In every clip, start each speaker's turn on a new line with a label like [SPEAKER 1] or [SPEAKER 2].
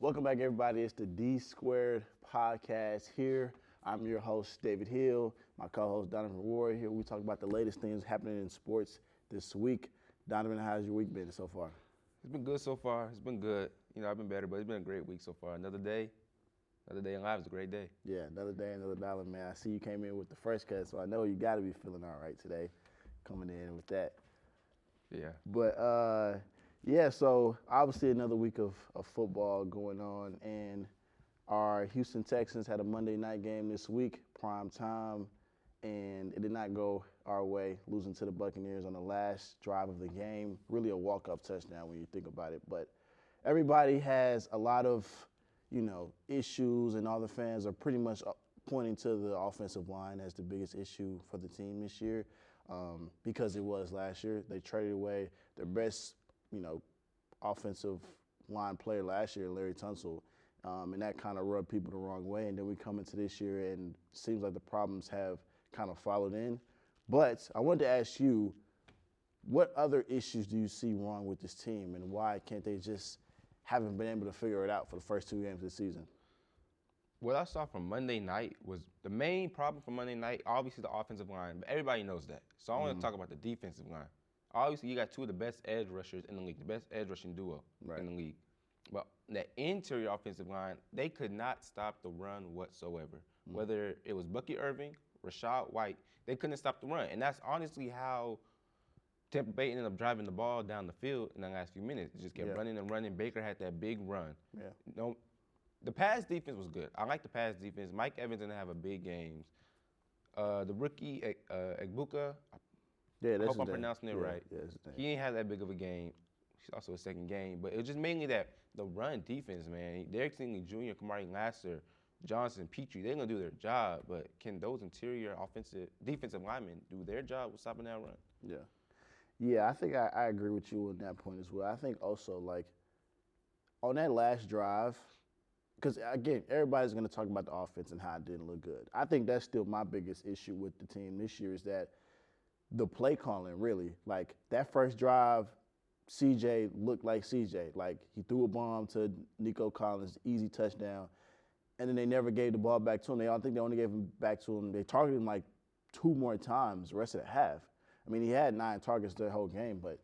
[SPEAKER 1] Welcome back, everybody. It's the D Squared podcast here. I'm your host, David Hill. My co-host, Donovan Roy. Here we talk about the latest things happening in sports this week. Donovan, how's your week been so far?
[SPEAKER 2] It's been good so far. It's been good. I've been better, but it's been a great week so far. Another day in life is a great day.
[SPEAKER 1] Yeah, another day, another dollar, man. I see you came in with the first cut, so I know you got to be feeling all right today, coming in with that.
[SPEAKER 2] Yeah.
[SPEAKER 1] But yeah, so obviously another week of football going on, and our Houston Texans had a Monday night game this week, prime time, and it did not go our way, losing to the Buccaneers on the last drive of the game. Really a walk-off touchdown when you think about it. But everybody has a lot of, issues, and all the fans are pretty much pointing to the offensive line as the biggest issue for the team this year, because it was last year. They traded away their best, offensive line player last year, Larry Tunsil. And that kind of rubbed people the wrong way. And then we come into this year, and it seems like the problems have kind of followed in. But I wanted to ask you, what other issues do you see wrong with this team, and why can't they just haven't been able to figure it out for the first 2 games of the season?
[SPEAKER 2] What I saw from Monday night was the main problem for Monday night, obviously the offensive line, but everybody knows that. So I want to talk about the defensive line. Obviously, you got two of the best edge rushers in the league, the best edge rushing duo in the league. But the interior offensive line, they could not stop the run whatsoever. Whether it was Bucky Irving, Rashad White, they couldn't stop the run. And that's honestly how Tampa Bay ended up driving the ball down the field in the last few minutes. It just kept running and running. Baker had that big run.
[SPEAKER 1] Yeah.
[SPEAKER 2] The pass defense was good. I like the pass defense. Mike Evans didn't have a big games. The rookie, Egbuka, I hope I'm pronouncing it right.
[SPEAKER 1] Yeah,
[SPEAKER 2] he ain't had that big of a game. He's also a second game. But it was just mainly that the run defense, man. Derek Stingley Jr., Kamari Lasser, Johnson, Petrie, they're going to do their job. But can those interior defensive linemen do their job with stopping that run?
[SPEAKER 1] Yeah. Yeah, I think I agree with you on that point as well. I think also, like, on that last drive, because, again, everybody's going to talk about the offense and how it didn't look good. I think that's still my biggest issue with the team this year is that the play calling, really. Like, that first drive, CJ looked like CJ. Like, he threw a bomb to Nico Collins, easy touchdown, and then they never gave the ball back to him. I think they only gave him back to him. They targeted him like 2 more times the rest of the half. I mean, he had 9 targets the whole game, but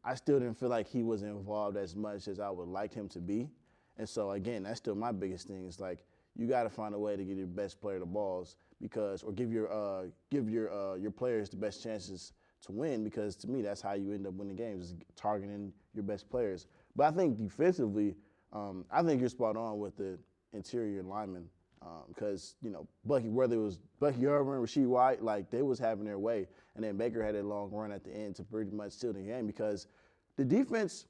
[SPEAKER 1] I still didn't feel like he was involved as much as I would like him to be. And so, again, that's still my biggest thing. Is like, you got to find a way to give your best player the balls, or give your players the best chances to win, because to me that's how you end up winning games, is targeting your best players. But I think defensively, I think you're spot on with the interior linemen, because Bucky, whether it was Bucky Irving, Rashad White, like, they was having their way, and then Baker had a long run at the end to pretty much seal the game, because the defense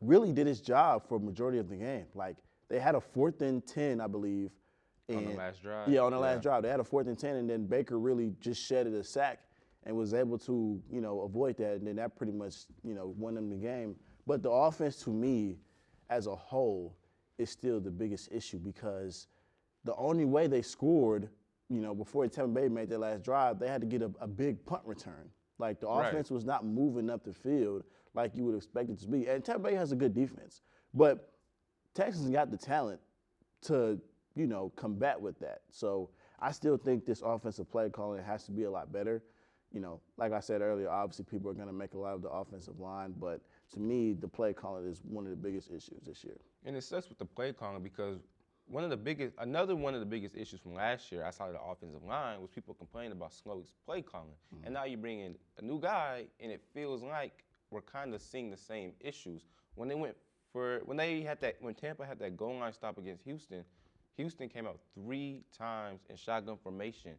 [SPEAKER 1] really did its job for a majority of the game. Like, they had a 4th and 10, I believe.
[SPEAKER 2] On the last drive.
[SPEAKER 1] Yeah, on the last drive. They had a 4th and 10, and then Baker really just shedded a sack and was able to, avoid that. And then that pretty much, won them the game. But the offense, to me, as a whole, is still the biggest issue, because the only way they scored, before Tampa Bay made their last drive, they had to get a big punt return. Like, the offense was not moving up the field like you would expect it to be. And Tampa Bay has a good defense. But Texans got the talent to, combat with that. So I still think this offensive play calling has to be a lot better. Like I said earlier, obviously people are going to make a lot of the offensive line, but to me, the play calling is one of the biggest issues this year.
[SPEAKER 2] And it sucks with the play calling, because another one of the biggest issues from last year outside of the offensive line was people complaining about slow play calling. And now you bring in a new guy, and it feels like we're kind of seeing the same issues. When Tampa had that goal line stop against Houston came out 3 times in shotgun formation,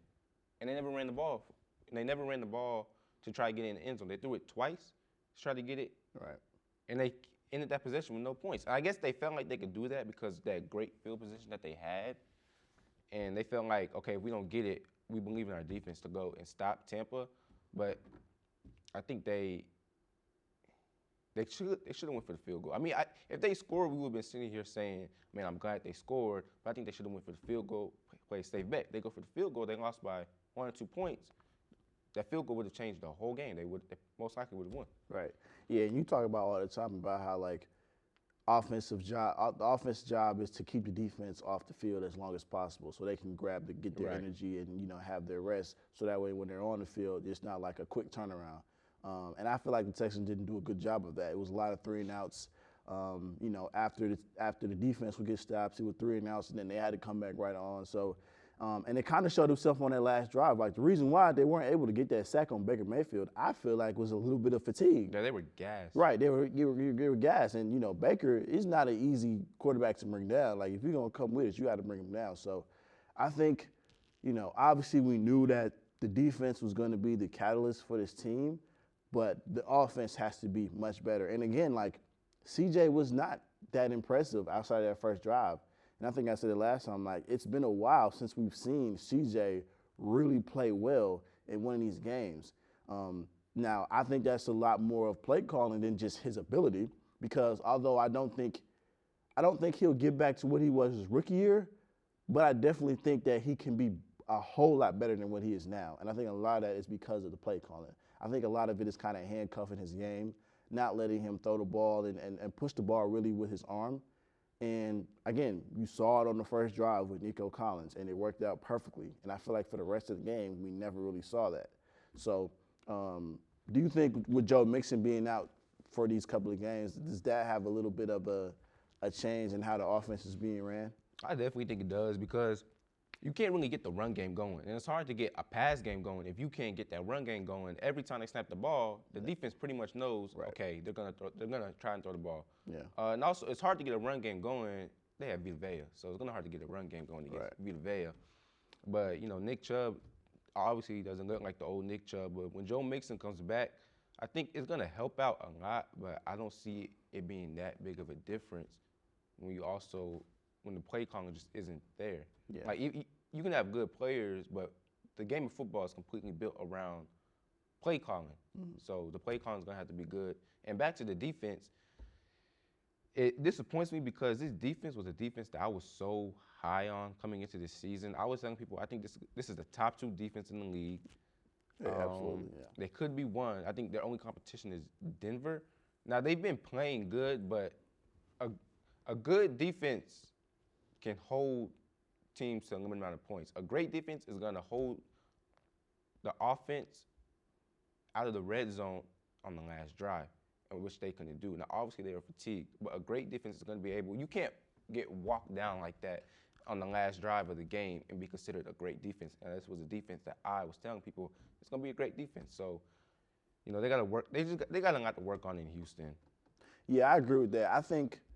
[SPEAKER 2] and they never ran the ball. And they never ran the ball to try to get in the end zone. They threw it twice to try to get it.
[SPEAKER 1] Right.
[SPEAKER 2] And they ended that possession with no points. I guess they felt like they could do that because of that great field position that they had. And they felt like, okay, if we don't get it, we believe in our defense to go and stop Tampa. But I think they should have went for the field goal. I mean, if they scored, we would have been sitting here saying, man, I'm glad they scored. But I think they should have went for the field goal, play a safe bet. They go for the field goal, they lost by 1 or 2 points. That field goal would have changed the whole game. They most likely would have won.
[SPEAKER 1] Right. Yeah, and you talk about all the time about how, like, The offensive job is to keep the defense off the field as long as possible, so they can get their
[SPEAKER 2] Right.
[SPEAKER 1] energy and have their rest. So that way, when they're on the field, it's not like a quick turnaround. And I feel like the Texans didn't do a good job of that. It was a lot of 3-and-outs. After the defense would get stops, it was 3-and-outs, and then they had to come back right on. So, and it kind of showed itself on that last drive. Like the reason why they weren't able to get that sack on Baker Mayfield, I feel like was a little bit of fatigue.
[SPEAKER 2] Yeah, they were gassed.
[SPEAKER 1] Right, they were gassed, and Baker is not an easy quarterback to bring down. Like if you're gonna come with it, you got to bring him down. So, I think, obviously we knew that the defense was going to be the catalyst for this team, but the offense has to be much better. And again, like CJ was not that impressive outside of that first drive. And I think I said it last time, like it's been a while since we've seen CJ really play well in one of these games. Now, I think that's a lot more of play calling than just his ability, because although I don't think he'll get back to what he was his rookie year, but I definitely think that he can be a whole lot better than what he is now. And I think a lot of that is because of the play calling. I think a lot of it is kind of handcuffing his game, not letting him throw the ball and push the ball really with his arm. And again, you saw it on the first drive with Nico Collins, and it worked out perfectly. And I feel like for the rest of the game, we never really saw that. So, do you think with Joe Mixon being out for these couple of games, does that have a little bit of a change in how the offense is being ran?
[SPEAKER 2] I definitely think it does, because you can't really get the run game going. And it's hard to get a pass game going if you can't get that run game going. Every time they snap the ball, the defense pretty much knows, okay, they're gonna try and throw the ball.
[SPEAKER 1] Yeah.
[SPEAKER 2] And also, it's hard to get a run game going. They have Vita Vea, so it's gonna hard to get a run game going against Vita Vea. But Nick Chubb obviously doesn't look like the old Nick Chubb. But when Joe Mixon comes back, I think it's gonna help out a lot. But I don't see it being that big of a difference when the play calling just isn't there.
[SPEAKER 1] Yeah.
[SPEAKER 2] Like you can have good players, but the game of football is completely built around play calling.
[SPEAKER 1] Mm-hmm.
[SPEAKER 2] So the play calling is gonna have to be good. And back to the defense, it disappoints me because this defense was a defense that I was so high on coming into this season. I was telling people I think this is the top 2 defense in the league.
[SPEAKER 1] Yeah, absolutely. Yeah.
[SPEAKER 2] They could be one. I think their only competition is Denver. Now they've been playing good, but a good defense can hold teams to a limited amount of points. A great defense is going to hold the offense out of the red zone on the last drive, which they couldn't do. Now, obviously, they were fatigued, but a great defense is going to be able – you can't get walked down like that on the last drive of the game and be considered a great defense. And this was a defense that I was telling people it's going to be a great defense. So, they got to work – they got a lot to work on in Houston.
[SPEAKER 1] Yeah, I agree with that. I think –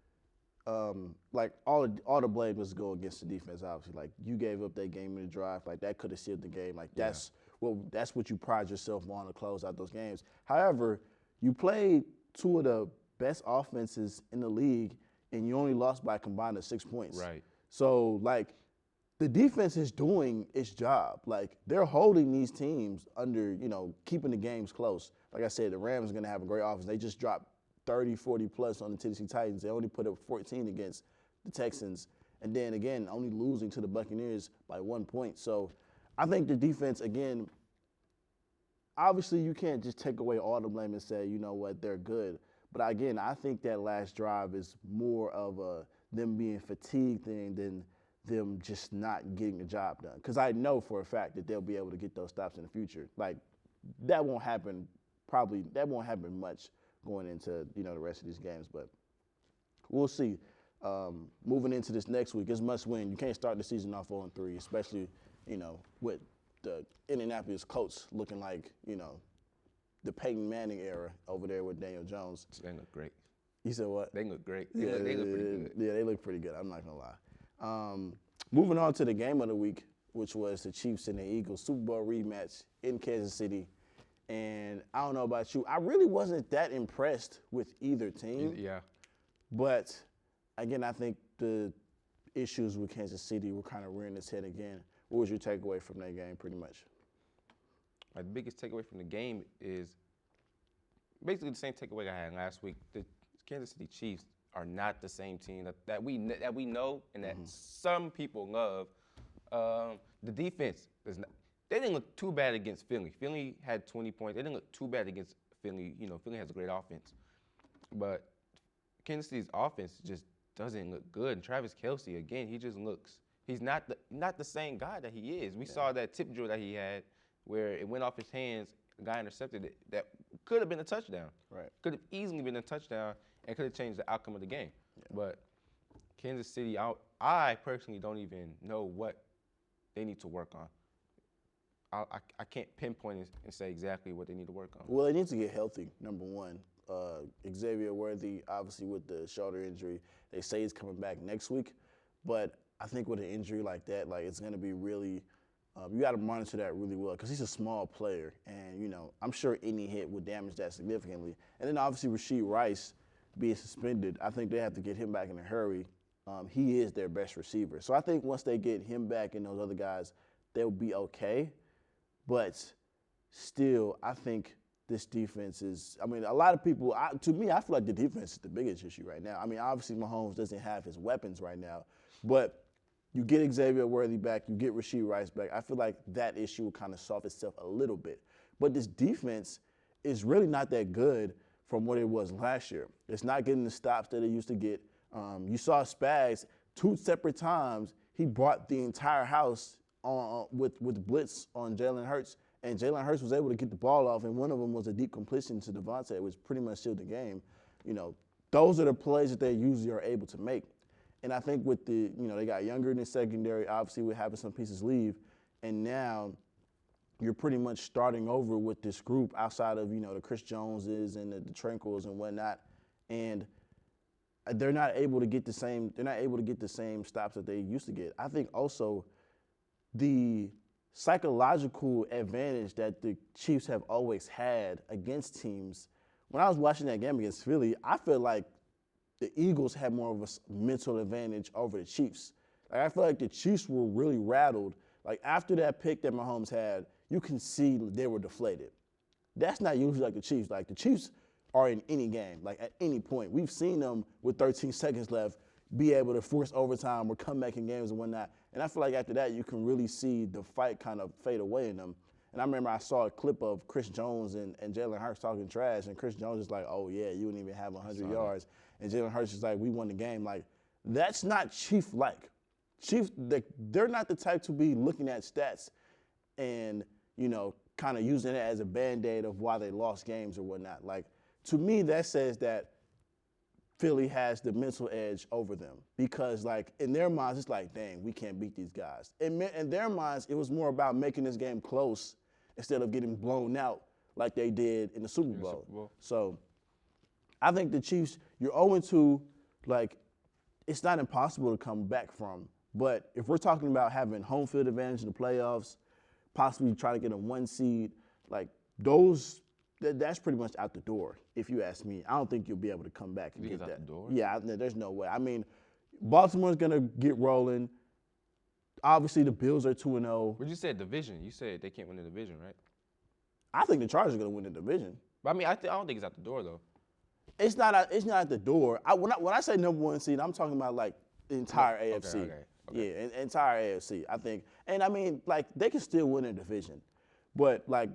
[SPEAKER 1] like all the blame must go against the defense. Obviously, like you gave up that game in the drive, like that could have sealed the game. Like that's what you pride yourself on to close out those games. However, you played 2 of the best offenses in the league, and you only lost by a combined of 6 points.
[SPEAKER 2] Right.
[SPEAKER 1] So like the defense is doing its job. Like they're holding these teams under, keeping the games close. Like I said, the Rams are going to have a great offense. They just dropped 30, 40 plus on the Tennessee Titans. They only put up 14 against the Texans. And then again, only losing to the Buccaneers by 1 point. So I think the defense, again, obviously you can't just take away all the blame and say, you know what, they're good. But again, I think that last drive is more of them being fatigued than them just not getting the job done. Because I know for a fact that they'll be able to get those stops in the future. Like that won't happen much going into the rest of these games, but we'll see. Moving into this next week, it's must win. You can't start the season off 0-3, especially with the Indianapolis Colts looking like the Peyton Manning era over there with Daniel Jones.
[SPEAKER 2] They look great.
[SPEAKER 1] You said what?
[SPEAKER 2] They look great. They look pretty good.
[SPEAKER 1] Yeah, they look pretty good. I'm not gonna lie. Moving on to the game of the week, which was the Chiefs and the Eagles Super Bowl rematch in Kansas City. And I don't know about you, I really wasn't that impressed with either team.
[SPEAKER 2] Yeah.
[SPEAKER 1] But, again, I think the issues with Kansas City were kind of rearing its head again. What was your takeaway from that game, pretty much?
[SPEAKER 2] My biggest takeaway from the game is basically the same takeaway I had last week. The Kansas City Chiefs are not the same team that we know and that some people love. The defense is not. They didn't look too bad against Philly. Philly had 20 points. They didn't look too bad against Philly. Philly has a great offense. But Kansas City's offense just doesn't look good. And Travis Kelce, again, he just looks. He's not the same guy that he is. We saw that tip drill that he had where it went off his hands. The guy intercepted it. That could have been a touchdown.
[SPEAKER 1] Right.
[SPEAKER 2] Could have easily been a touchdown and could have changed the outcome of the game.
[SPEAKER 1] Yeah.
[SPEAKER 2] But Kansas City, I personally don't even know what they need to work on. I can't pinpoint and say exactly what they need to work on.
[SPEAKER 1] Well, they need to get healthy, number one. Xavier Worthy, obviously with the shoulder injury, they say he's coming back next week. But I think with an injury like that, like it's going to be really, you got to monitor that really well because he's a small player. And, you know, I'm sure any hit would damage that significantly. And then obviously Rashee Rice being suspended, I think they have to get him back in a hurry. He is their best receiver. So I think once they get him back and those other guys, they'll be okay. But still, I think this defense is, I mean, a lot of people, to me, I feel like the defense is the biggest issue right now. I mean, obviously Mahomes doesn't have his weapons right now, but you get Xavier Worthy back, you get Rashee Rice back. I feel like that issue will kind of solve itself a little bit. But this defense is really not that good from what it was last year. It's not getting the stops that it used to get. You saw Spags 2 separate times. He brought the entire house with blitz on Jalen Hurts, and Jalen Hurts was able to get the ball off, and one of them was a deep completion to Devontae, which pretty much sealed the game. You know, those are the plays that they usually are able to make. And I think with the, you know, they got younger in the secondary, obviously we're having some pieces leave, and now you're pretty much starting over with this group outside of, you know, the Chris Joneses and the Tranquils and whatnot, and they're not able to get the same stops that they used to get. I think also the psychological advantage that the Chiefs have always had against teams. When I was watching that game against Philly, I feel like the Eagles had more of a mental advantage over the Chiefs. Like, I feel like the Chiefs were really rattled. Like, after that pick that Mahomes had, you can see they were deflated. That's not usually like the Chiefs. Like, the Chiefs are in any game, like at any point. We've seen them with 13 seconds left be able to force overtime or come back in games and whatnot. And I feel like after that, you can really see the fight kind of fade away in them. And I remember I saw a clip of Chris Jones and Jalen Hurts talking trash, and Chris Jones is like, oh, yeah, you wouldn't even have 100 yards. And Jalen Hurts is like, we won the game. Like, that's not Chief-like. Chiefs, they're not the type to be looking at stats and, you know, kind of using it as a Band-Aid of why they lost games or whatnot. Like, to me, that says that Philly has the mental edge over them because, like, in their minds, it's like, dang, we can't beat these guys. In their minds, it was more about making this game close instead of getting blown out like they did in the Super Bowl. So I think the Chiefs, you're 0-2, like, it's not impossible to come back from. But if we're talking about having home field advantage in the playoffs, possibly trying to get a 1 seed, like, that's pretty much out the door, if you ask me. I don't think you'll be able to come back and get that.
[SPEAKER 2] Out the door?
[SPEAKER 1] Yeah, there's no way. I mean, Baltimore's going to get rolling. Obviously, the Bills are 2-0.
[SPEAKER 2] But you said division. You said they can't win the division, right?
[SPEAKER 1] I think the Chargers are going to win the division.
[SPEAKER 2] But I mean, I don't think it's out the door, though.
[SPEAKER 1] It's not at the door. When I say number 1 seed, I'm talking about, like, the entire AFC.
[SPEAKER 2] Okay.
[SPEAKER 1] Yeah, entire AFC, I think. And, I mean, like, they can still win a division. But, like,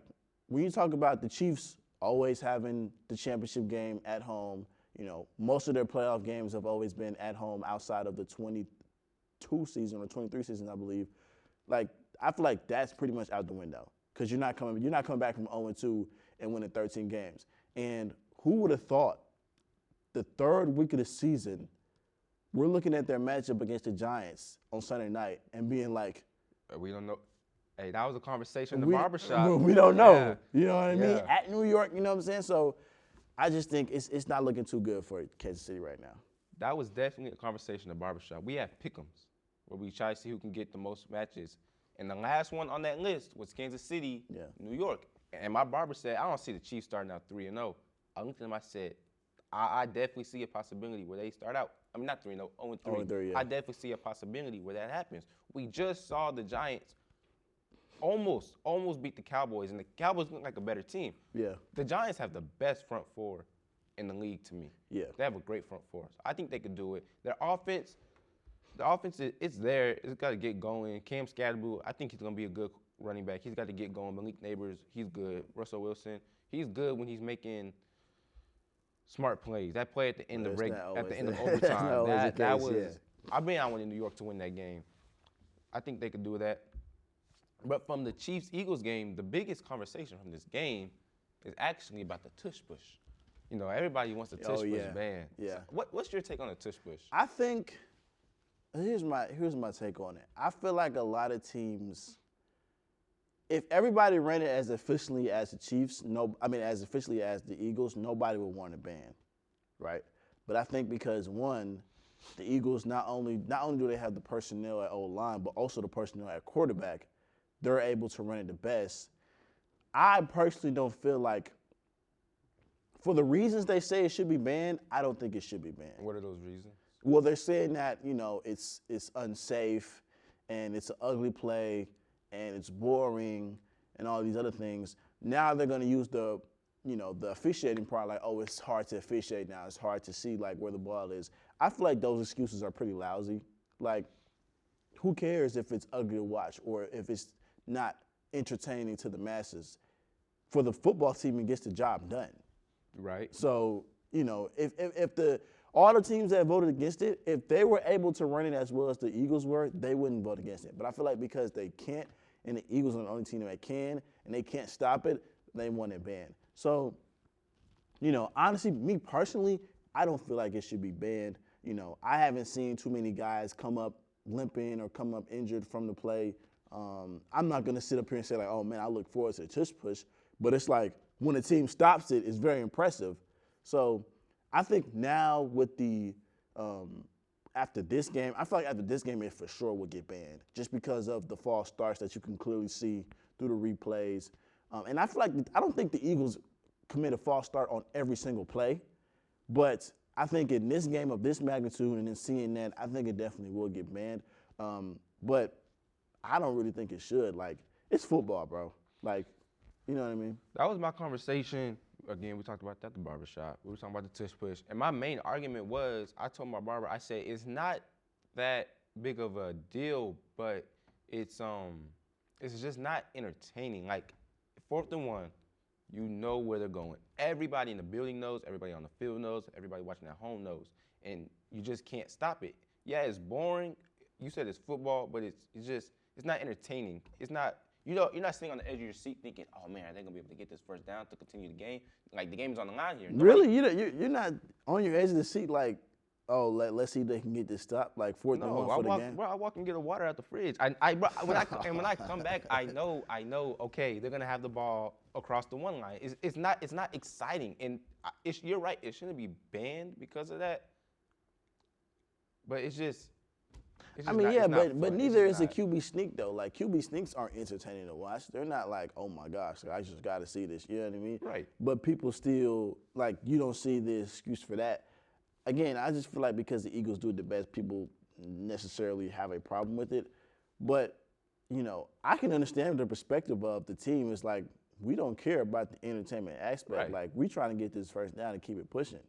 [SPEAKER 1] when you talk about the Chiefs always having the championship game at home, you know, most of their playoff games have always been at home outside of the 22 season or 23 season, I believe. Like, I feel like that's pretty much out the window because you're not coming back from 0-2 and winning 13 games. And who would have thought the third week of the season, we're looking at their matchup against the Giants on Sunday night and being like,
[SPEAKER 2] we don't know. Hey, that was a conversation in the barbershop.
[SPEAKER 1] We don't know.
[SPEAKER 2] Yeah.
[SPEAKER 1] You know what I mean?
[SPEAKER 2] Yeah.
[SPEAKER 1] At New York, you know what I'm saying? So I just think it's not looking too good for Kansas City right now.
[SPEAKER 2] That was definitely a conversation in the barbershop. We have pick'ems where we try to see who can get the most matches. And the last one on that list was Kansas City, New York. And my barber said, I don't see the Chiefs starting out 3-0. I looked at him, I said, I definitely see a possibility where they start out. I mean, not 3-0, 0-3.
[SPEAKER 1] 0-3, yeah.
[SPEAKER 2] I definitely see a possibility where that happens. We just saw the Giants almost beat the Cowboys, and the Cowboys look like a better team.
[SPEAKER 1] Yeah.
[SPEAKER 2] The Giants have the best front four in the league to me.
[SPEAKER 1] Yeah.
[SPEAKER 2] They have a great front four. So I think they could do it. Their offense, it's there. It's got to get going. Cam Scatterbull, I think he's going to be a good running back. He's got to get going. Malik Neighbors, he's good. Russell Wilson, he's good when he's making smart plays. That play at the end of
[SPEAKER 1] It's not
[SPEAKER 2] at the
[SPEAKER 1] always
[SPEAKER 2] end of
[SPEAKER 1] the- it's not
[SPEAKER 2] overtime.
[SPEAKER 1] always the
[SPEAKER 2] that
[SPEAKER 1] case,
[SPEAKER 2] was.
[SPEAKER 1] yeah.
[SPEAKER 2] I mean, I wanted New York to win that game. I think they could do that. But from the Chiefs-Eagles game, the biggest conversation from this game is actually about the tush push. You know, everybody wants the tush push ban.
[SPEAKER 1] Yeah.
[SPEAKER 2] So what's your take on the tush push?
[SPEAKER 1] I think here's my take on it. I feel like a lot of teams, if everybody ran it as efficiently as the Chiefs, as efficiently as the Eagles, nobody would want a ban, right? But I think because one, the Eagles not only do they have the personnel at O-line, but also the personnel at quarterback, they're able to run it the best. I personally don't feel like, for the reasons they say it should be banned, I don't think it should be banned.
[SPEAKER 2] What are those reasons?
[SPEAKER 1] Well, they're saying that, it's unsafe and it's an ugly play and it's boring and all these other things. Now they're going to use the officiating part, like, oh, it's hard to officiate now. It's hard to see, like, where the ball is. I feel like those excuses are pretty lousy. Like, who cares if it's ugly to watch or if it's not entertaining to the masses? For the football team, it gets the job done.
[SPEAKER 2] Right.
[SPEAKER 1] So, if all the teams that voted against it, if they were able to run it as well as the Eagles were, they wouldn't vote against it. But I feel like because they can't, and the Eagles are the only team that can, and they can't stop it, they want it banned. So, honestly, me personally, I don't feel like it should be banned. I haven't seen too many guys come up limping or come up injured from the play. I'm not going to sit up here and say, like, oh, man, I look forward to the tush push. But it's like when a team stops it, it's very impressive. So I think now with the after this game, I feel like after this game, it for sure will get banned just because of the false starts that you can clearly see through the replays. And I feel like I don't think the Eagles commit a false start on every single play, but I think in this game of this magnitude and then seeing that, I think it definitely will get banned. But I don't really think it should. Like, it's football, bro. Like, you know what I mean?
[SPEAKER 2] That was my conversation. Again, we talked about that at the barbershop. We were talking about the tush push. And my main argument was, I told my barber, I said, it's not that big of a deal, but it's just not entertaining. Like, 4th and 1, you know where they're going. Everybody in the building knows, everybody on the field knows, everybody watching at home knows. And you just can't stop it. Yeah, it's boring. You said it's football, but it's not entertaining. It's not. You're not sitting on the edge of your seat thinking, oh, man, are they going to be able to get this first down to continue the game? Like, the game's on the line here.
[SPEAKER 1] Really? You're not on your edge of the seat like, oh, let's see if they can get this stopped, like 4th and 1 for the game?
[SPEAKER 2] Bro, I walk and get a water out the fridge. When I come back, I know, okay, they're going to have the ball across the one line. It's not exciting. And you're right, it shouldn't be banned because of that. But it's just
[SPEAKER 1] but neither is a QB sneak, though. Like, QB sneaks aren't entertaining to watch. They're not like, oh, my gosh, I just got to see this. You know what I mean?
[SPEAKER 2] Right.
[SPEAKER 1] But people still, like, you don't see the excuse for that. Again, I just feel like because the Eagles do it the best, people necessarily have a problem with it. But, I can understand the perspective of the team. It's like, we don't care about the entertainment aspect.
[SPEAKER 2] Right.
[SPEAKER 1] Like, we trying to get this first down and keep it pushing.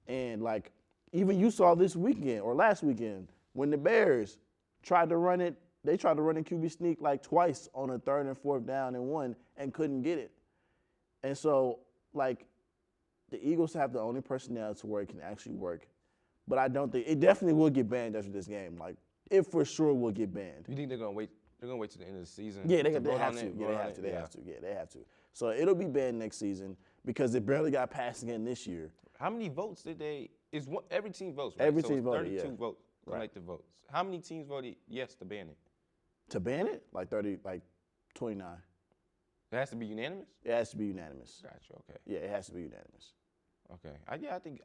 [SPEAKER 1] And, like, even you saw this weekend or last weekend, when the Bears tried to run it, they tried to run a QB sneak like twice on a 3rd and 4th down and 1 and couldn't get it. And so, like, the Eagles have the only personnel to where it can actually work. But I don't think – it definitely will get banned after this game. Like, it for sure will get banned.
[SPEAKER 2] You think they're going to wait? They're going to wait till the end of the season?
[SPEAKER 1] Yeah, they
[SPEAKER 2] vote
[SPEAKER 1] have
[SPEAKER 2] on
[SPEAKER 1] to.
[SPEAKER 2] it?
[SPEAKER 1] Yeah, they have to. So it'll be banned next season because they barely got passed again this year.
[SPEAKER 2] How many votes did they – every team votes, right?
[SPEAKER 1] Every
[SPEAKER 2] so
[SPEAKER 1] team
[SPEAKER 2] it's
[SPEAKER 1] voted,
[SPEAKER 2] 32
[SPEAKER 1] yeah.
[SPEAKER 2] votes, collective votes. How many teams voted yes to ban it?
[SPEAKER 1] To ban it? Like 29.
[SPEAKER 2] It has to be unanimous?
[SPEAKER 1] It has to be unanimous.
[SPEAKER 2] Gotcha, okay.
[SPEAKER 1] Yeah, it has to be unanimous.
[SPEAKER 2] Okay. I think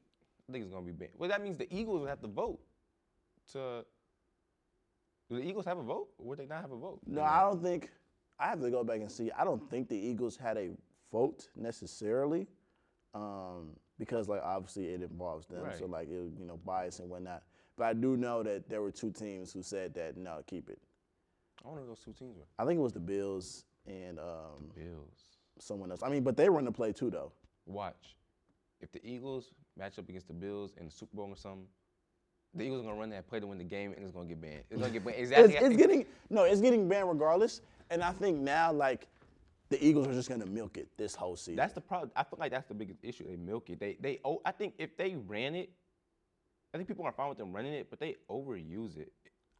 [SPEAKER 2] it's going to be banned. Well, that means the Eagles would have to vote to – do the Eagles have a vote, or would they not have a vote?
[SPEAKER 1] No, I don't think – I have to go back and see. I don't think the Eagles had a vote necessarily because, like, obviously it involves them.
[SPEAKER 2] Right.
[SPEAKER 1] So, like, it, bias and whatnot. But I do know that there were 2 teams who said that, no, keep it.
[SPEAKER 2] I wonder who those 2 teams were.
[SPEAKER 1] I think it was the Bills and
[SPEAKER 2] Bills.
[SPEAKER 1] someone else. I mean, but they run the play too, though.
[SPEAKER 2] Watch. If the Eagles match up against the Bills in the Super Bowl or something, the Eagles are going to run that play to win the game, and it's going to get banned. It's going to get banned. Exactly.
[SPEAKER 1] It's getting banned regardless. And I think now, like, the Eagles are just going to milk it this whole season.
[SPEAKER 2] That's the problem. I feel like that's the biggest issue. They milk it. I think if they ran it, I think people are fine with them running it, but they overuse it.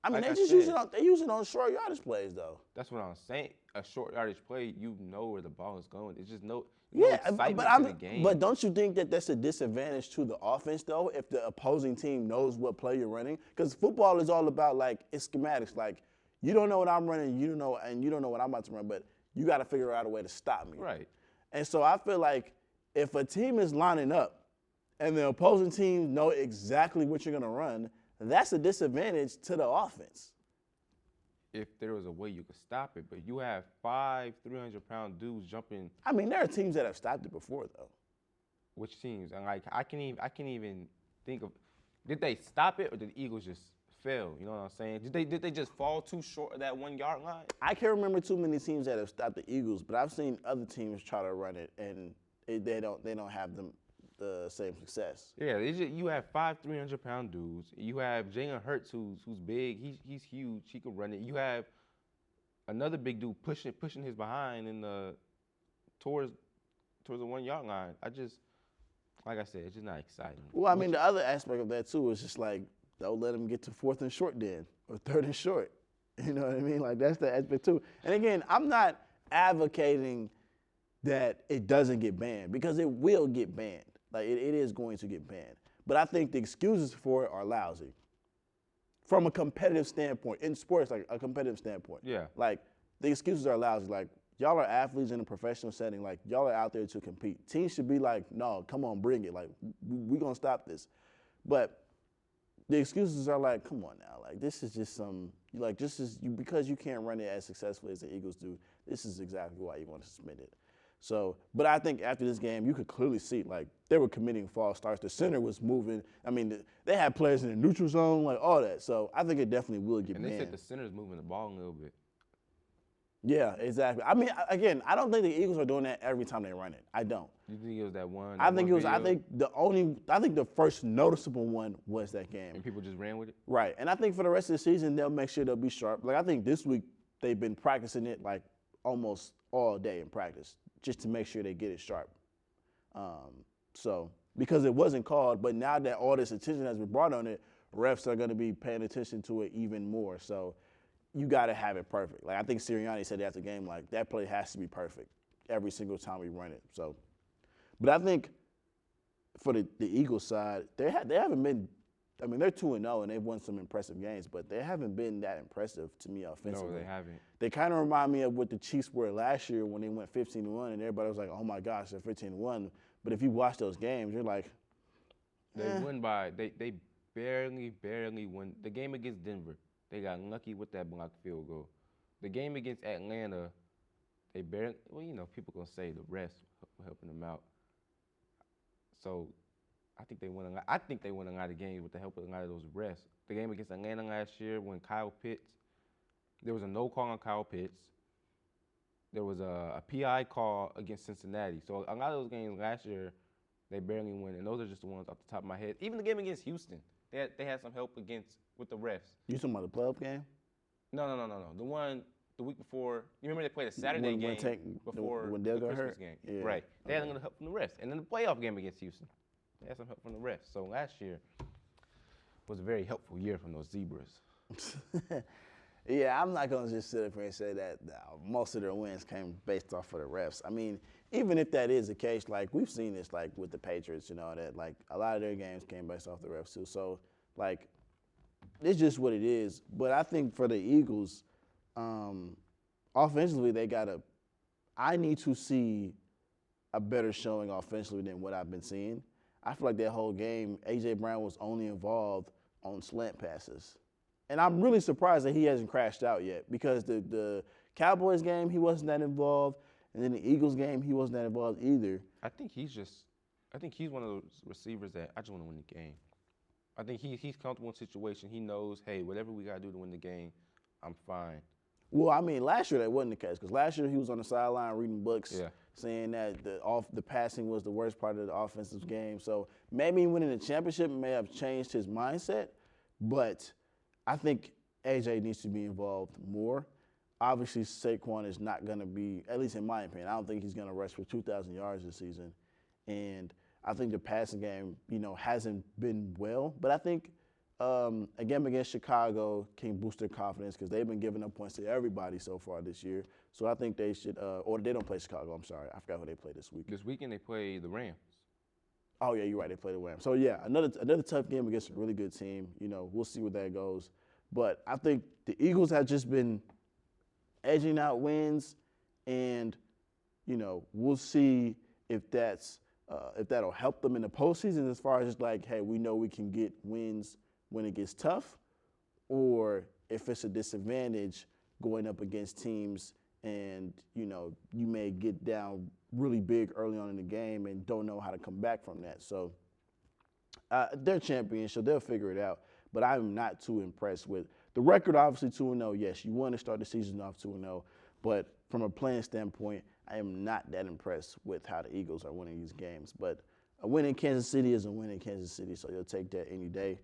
[SPEAKER 1] I mean,
[SPEAKER 2] Like
[SPEAKER 1] they use it on short yardage plays, though.
[SPEAKER 2] That's what I'm saying. A short yardage play, you know where the ball is going. It's just no
[SPEAKER 1] But
[SPEAKER 2] excitement to the game.
[SPEAKER 1] But don't you think that that's a disadvantage to the offense, though, if the opposing team knows what play you're running? Because football is all about, like, it's schematics. Like, you don't know what I'm running, you don't know what I'm about to run, but you got to figure out a way to stop me.
[SPEAKER 2] Right.
[SPEAKER 1] And so I feel like if a team is lining up and the opposing team know exactly what you're going to run, that's a disadvantage to the offense.
[SPEAKER 2] If there was a way you could stop it, but you have 5 300-pound dudes jumping.
[SPEAKER 1] I mean, there are teams that have stopped it before, though.
[SPEAKER 2] Which teams? And like I can even think of, did they stop it or did the Eagles just fail? You know what I'm saying? Did they just fall too short of that 1 yard line?
[SPEAKER 1] I can't remember too many teams that have stopped the Eagles, but I've seen other teams try to run it and they don't have the same success.
[SPEAKER 2] Yeah, you have 5 300-pound dudes. You have Jalen Hurts, who's big. He's huge. He can run it. You have another big dude pushing his behind in the towards the 1 yard line. Like I said, it's just not exciting.
[SPEAKER 1] Well, I mean, the other aspect of that too is just like don't let them get to 4th and short then or 3rd and short. You know what I mean? Like that's the aspect too. And again, I'm not advocating that it doesn't get banned because it will get banned. Like, it is going to get banned. But I think the excuses for it are lousy. From a competitive standpoint, in sports, like a competitive standpoint.
[SPEAKER 2] Yeah.
[SPEAKER 1] Like, the excuses are lousy. Like, y'all are athletes in a professional setting. Like, y'all are out there to compete. Teams should be like, no, come on, bring it. Like, we're going to stop this. But the excuses are like, come on now. Like, this is just because you can't run it as successfully as the Eagles do, this is exactly why you want to suspend it. So, but I think after this game, you could clearly see, like, they were committing false starts. The center was moving. I mean, they had players in the neutral zone, like, all that. So, I think it definitely will get banned.
[SPEAKER 2] And they said the center's moving the ball a little bit.
[SPEAKER 1] Yeah, exactly. I mean, again, I don't think the Eagles are doing that every time they run it. I don't.
[SPEAKER 2] You think it was that one?
[SPEAKER 1] I think the first noticeable one was that game.
[SPEAKER 2] And people just ran with it?
[SPEAKER 1] Right. And I think for the rest of the season, they'll make sure they'll be sharp. Like, I think this week they've been practicing it, like, almost all day in practice, just to make sure they get it sharp. So, because it wasn't called, but now that all this attention has been brought on it, refs are going to be paying attention to it even more. So, you got to have it perfect. Like, I think Sirianni said after the game, like, that play has to be perfect every single time we run it. So, but I think for the Eagles side, they haven't been, I mean, they're 2-0 and they've won some impressive games, but they haven't been that impressive to me offensively.
[SPEAKER 2] No, they haven't.
[SPEAKER 1] They kind of remind me of what the Chiefs were last year when they went 15-1 and everybody was like, oh my gosh, they're 15-1. But if you watch those games, you're like,
[SPEAKER 2] They win by, they barely won. The game against Denver, they got lucky with that blocked field goal. The game against Atlanta, they barely, well, you know, people going to say the refs were helping them out. So I think they won a lot of games with the help of a lot of those refs. The game against Atlanta last year when Kyle Pitts, there was a no call on Kyle Pitts. There was a PI call against Cincinnati. So a lot of those games last year, they barely win, and those are just the ones off the top of my head. Even the game against Houston, they had some help with the refs.
[SPEAKER 1] You talking about the playoff game?
[SPEAKER 2] No. The one the week before. You remember they played a Saturday game before
[SPEAKER 1] when
[SPEAKER 2] the
[SPEAKER 1] Dale got
[SPEAKER 2] Christmas
[SPEAKER 1] hurt?
[SPEAKER 2] game.
[SPEAKER 1] Yeah.
[SPEAKER 2] Right. They had a little help from the refs. And then the playoff game against Houston, they had some help from the refs. So last year was a very helpful year from those Zebras.
[SPEAKER 1] Yeah, I'm not going to just sit up here and say that most of their wins came based off of the refs. I mean, even if that is the case, like, we've seen this, like, with the Patriots, you know, that, like, a lot of their games came based off the refs, too. So, like, it's just what it is. But I think for the Eagles, offensively, I need to see a better showing offensively than what I've been seeing. I feel like that whole game, A.J. Brown was only involved on slant passes. And I'm really surprised that he hasn't crashed out yet because the Cowboys game, he wasn't that involved. And then the Eagles game, he wasn't that involved either.
[SPEAKER 2] I think he's one of those receivers that I just want to win the game. I think he's comfortable in the situation. He knows, hey, whatever we got to do to win the game, I'm fine.
[SPEAKER 1] Well, I mean, last year that wasn't the case because last year he was on the sideline reading books, saying that the passing was the worst part of the offensive game. So maybe winning the championship may have changed his mindset, but I think AJ needs to be involved more. obviously Saquon is not going to be, at least in my opinion, I don't think he's going to rush for 2,000 yards this season. And I think the passing game, hasn't been well. But I think a game against Chicago can boost their confidence because they've been giving up points to everybody so far this year. So I think they should, or they don't play Chicago, I'm sorry. I forgot who they play this week.
[SPEAKER 2] This weekend they play the Rams.
[SPEAKER 1] Oh, yeah, you're right. They play the Rams. So, yeah, another tough game against a really good team. We'll see where that goes. But I think the Eagles have just been edging out wins, and, we'll see if that'll help them in the postseason as far as just like, hey, we know we can get wins when it gets tough, or if it's a disadvantage going up against teams and, you may get down really big early on in the game and don't know how to come back from that. So they're champions, so they'll figure it out. But I'm not too impressed with the record, obviously 2-0. Yes, you want to start the season off 2-0. But from a playing standpoint, I am not that impressed with how the Eagles are winning these games. But a win in Kansas City is a win in Kansas City, so you'll take that any day.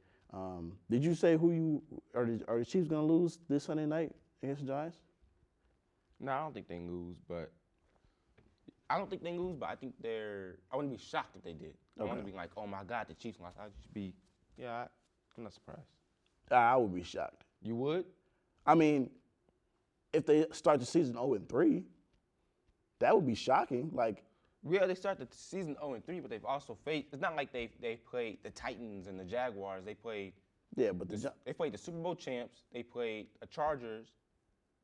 [SPEAKER 1] Did you say are the Chiefs going to lose this Sunday night against the Giants?
[SPEAKER 2] No, I don't think they lose, but I think I wouldn't be shocked if they did. I wouldn't be like, oh my God, the Chiefs lost. I'd just be, I'm not surprised.
[SPEAKER 1] I would be shocked.
[SPEAKER 2] You would?
[SPEAKER 1] I mean, if they start the season 0-3, that would be shocking. Like,
[SPEAKER 2] yeah, they start the season 0-3, but they've also faced. It's not like they played the Titans and the Jaguars. They played.
[SPEAKER 1] Yeah, but
[SPEAKER 2] they played the Super Bowl champs. They played the Chargers.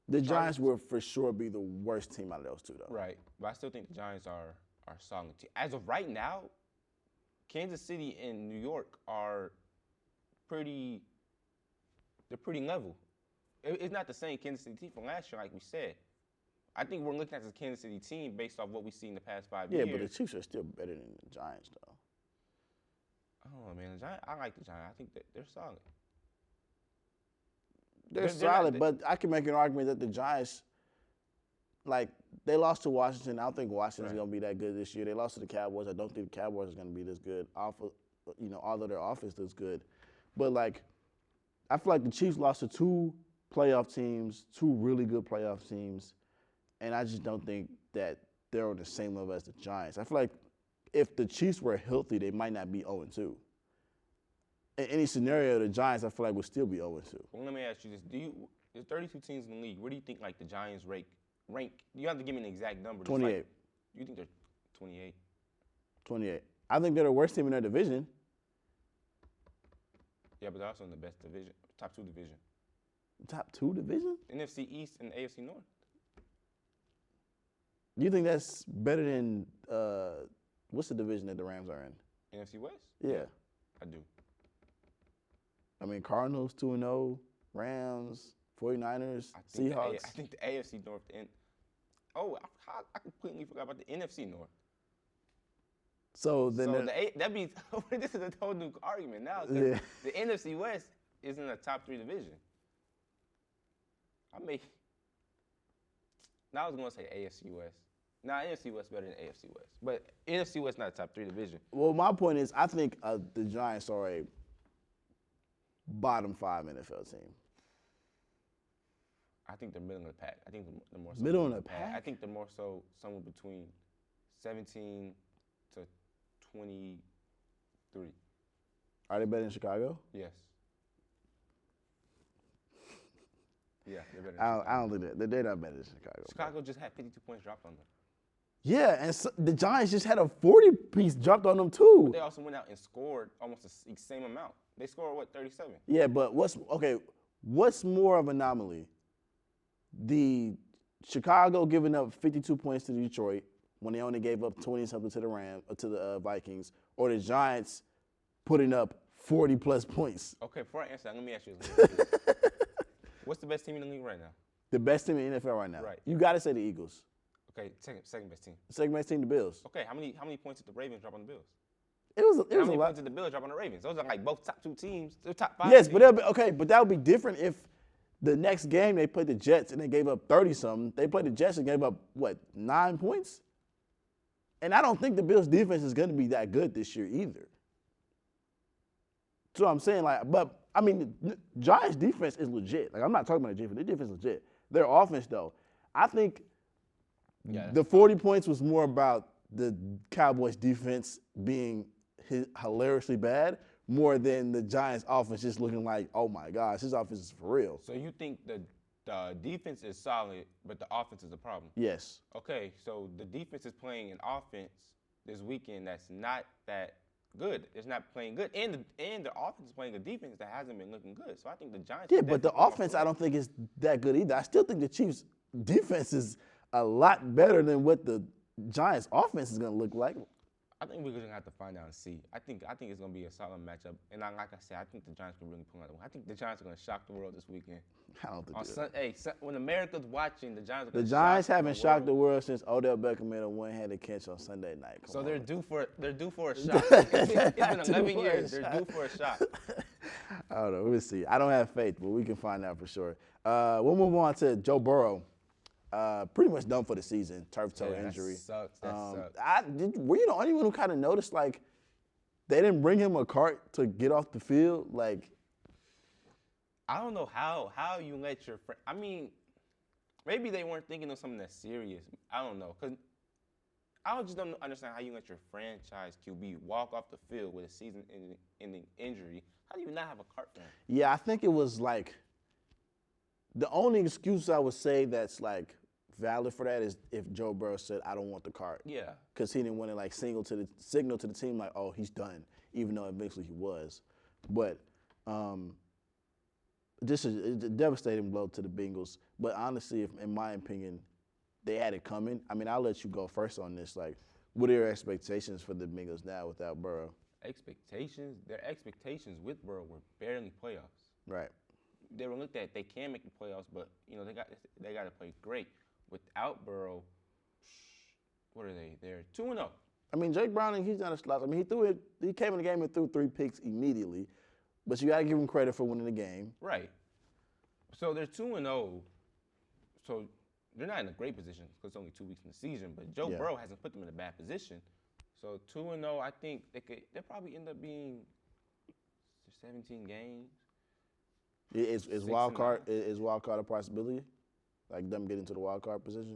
[SPEAKER 1] The Giants will for sure be the worst team out of those two, though.
[SPEAKER 2] Right, but I still think the Giants are a solid team. As of right now, Kansas City and New York are pretty level. It's not the same Kansas City team from last year, like we said. I think we're looking at the Kansas City team based off what we've seen the past 5 years.
[SPEAKER 1] Yeah, but the Chiefs are still better than the Giants, though.
[SPEAKER 2] I don't know, man. I like the Giants. I think that they're solid.
[SPEAKER 1] They're solid, but I can make an argument that the Giants, like, they lost to Washington. I don't think Washington's going to be that good this year. They lost to the Cowboys. I don't think the Cowboys are going to be this good, although their offense is good. But, like, I feel like the Chiefs lost to two playoff teams, two really good playoff teams, and I just don't think that they're on the same level as the Giants. I feel like if the Chiefs were healthy, they might not be 0-2. In any scenario, the Giants, I feel like, would still be 0-2.
[SPEAKER 2] Well, let me ask you this. There's 32 teams in the league. Where do you think, like, the Giants rank? You have to give me an exact number.
[SPEAKER 1] 28.
[SPEAKER 2] Like, you think they're 28?
[SPEAKER 1] 28. I think they're the worst team in their division.
[SPEAKER 2] Yeah, but they're also in the best division, top two division.
[SPEAKER 1] Top two division?
[SPEAKER 2] NFC East and AFC North.
[SPEAKER 1] You think that's better than what's the division that the Rams are in?
[SPEAKER 2] NFC West?
[SPEAKER 1] Yeah.
[SPEAKER 2] I do.
[SPEAKER 1] I mean, Cardinals 2-0, Rams, 49ers, Seahawks.
[SPEAKER 2] I think the AFC North I completely forgot about the NFC North.
[SPEAKER 1] So then
[SPEAKER 2] that means this is a whole new argument now. The NFC West is in the top three division. Now I was going to say AFC West. NFC West better than AFC West. But NFC West not a top three division.
[SPEAKER 1] Well, my point is I think the Giants are a bottom 5 NFL team.
[SPEAKER 2] I think they're middle of the pack. I think they're more so
[SPEAKER 1] middle of the pack.
[SPEAKER 2] I think they're more so somewhere between 17 to 23.
[SPEAKER 1] Are they better than Chicago?
[SPEAKER 2] Yes. Yeah, they're better than
[SPEAKER 1] Chicago. I don't think they're not better than Chicago.
[SPEAKER 2] Chicago just had 52 points dropped on them.
[SPEAKER 1] Yeah, and so the Giants just had a 40-piece dropped on them too.
[SPEAKER 2] But they also went out and scored almost the same amount. They scored, 37?
[SPEAKER 1] Yeah, but what's more of an anomaly? The Chicago giving up 52 points to Detroit when they only gave up 20-something to the Vikings, or the Giants putting up 40-plus points?
[SPEAKER 2] Okay, before I answer that, let me ask you this. What's the best team in the league right now?
[SPEAKER 1] The best team in the NFL right now?
[SPEAKER 2] Right.
[SPEAKER 1] You got to say the Eagles.
[SPEAKER 2] Okay, second best team.
[SPEAKER 1] Second best team, the Bills.
[SPEAKER 2] Okay, how many points did the Ravens drop on the Bills?
[SPEAKER 1] It was
[SPEAKER 2] how many
[SPEAKER 1] a lot.
[SPEAKER 2] points did the Bills drop on the Ravens? Those are like both top two teams. They're top 5
[SPEAKER 1] Yes,
[SPEAKER 2] teams.
[SPEAKER 1] but that would be different if the next game they played the Jets and they gave up 30-something. They played the Jets and gave up, 9 points? And I don't think the Bills' defense is going to be that good this year either. So I'm saying, the Giants' defense is legit. Like, I'm not talking about the defense. Their defense is legit. Their offense, though, I think
[SPEAKER 2] Yeah,
[SPEAKER 1] the 40 points was more about the Cowboys' defense being hilariously bad more than the Giants' offense just looking like, oh my gosh, this offense is for real.
[SPEAKER 2] So you think the defense is solid, but the offense is a problem?
[SPEAKER 1] Yes.
[SPEAKER 2] Okay, so the defense is playing an offense this weekend that's not that good. It's not playing good, and the offense is playing a defense that hasn't been looking good. So I think the Giants.
[SPEAKER 1] Yeah, but the offense I don't think is that good either. I still think the Chiefs' defense is a lot better than what the Giants' offense is going to look like.
[SPEAKER 2] I think we're gonna have to find out and see. I think it's gonna be a solid matchup, and like I said, I think the Giants can really pull out. I think the Giants are gonna shock the world this weekend.
[SPEAKER 1] I don't think
[SPEAKER 2] When America's watching, the Giants are
[SPEAKER 1] the
[SPEAKER 2] gonna
[SPEAKER 1] Giants
[SPEAKER 2] shock
[SPEAKER 1] haven't shocked the world since Odell Beckham made a one-handed catch on Sunday night.
[SPEAKER 2] So they're due for a shot. It's been 11 years. They're due for a shot.
[SPEAKER 1] I don't know. We'll see. I don't have faith, but we can find out for sure. We'll move on to Joe Burrow. Pretty much done for the season. Turf toe injury.
[SPEAKER 2] That sucks.
[SPEAKER 1] Were you the only one who kind of noticed like they didn't bring him a cart to get off the field? Like,
[SPEAKER 2] I don't know how you let your friend. I mean, maybe they weren't thinking of something that's serious. I don't know, cause I just don't understand how you let your franchise QB walk off the field with a season-ending injury. How do you not have a cart for him?
[SPEAKER 1] yeah, I think it was like the only excuse I would say that's like valid for that is if Joe Burrow said, I don't want the cart.
[SPEAKER 2] Yeah.
[SPEAKER 1] Because he didn't want to like signal to the team like, oh, he's done, even though eventually he was. But this is a devastating blow to the Bengals. But honestly, in my opinion, they had it coming. I mean, I'll let you go first on this. Like, what are your expectations for the Bengals now without Burrow?
[SPEAKER 2] Their expectations with Burrow were barely playoffs.
[SPEAKER 1] Right.
[SPEAKER 2] They were looked at. They can make the playoffs, but they got to play great. Without Burrow, what are they? They're 2-0.
[SPEAKER 1] I mean, Jake Browning, he's not a slouch. I mean, he came in the game and threw 3 picks immediately, but you got to give him credit for winning the game.
[SPEAKER 2] Right. So they're 2-0. So they're not in a great position because it's only 2 weeks in the season. But Joe Burrow hasn't put them in a bad position. So 2-0, I think they'll probably end up being 17 games.
[SPEAKER 1] Is wild card a possibility? Like them getting to the wild card position?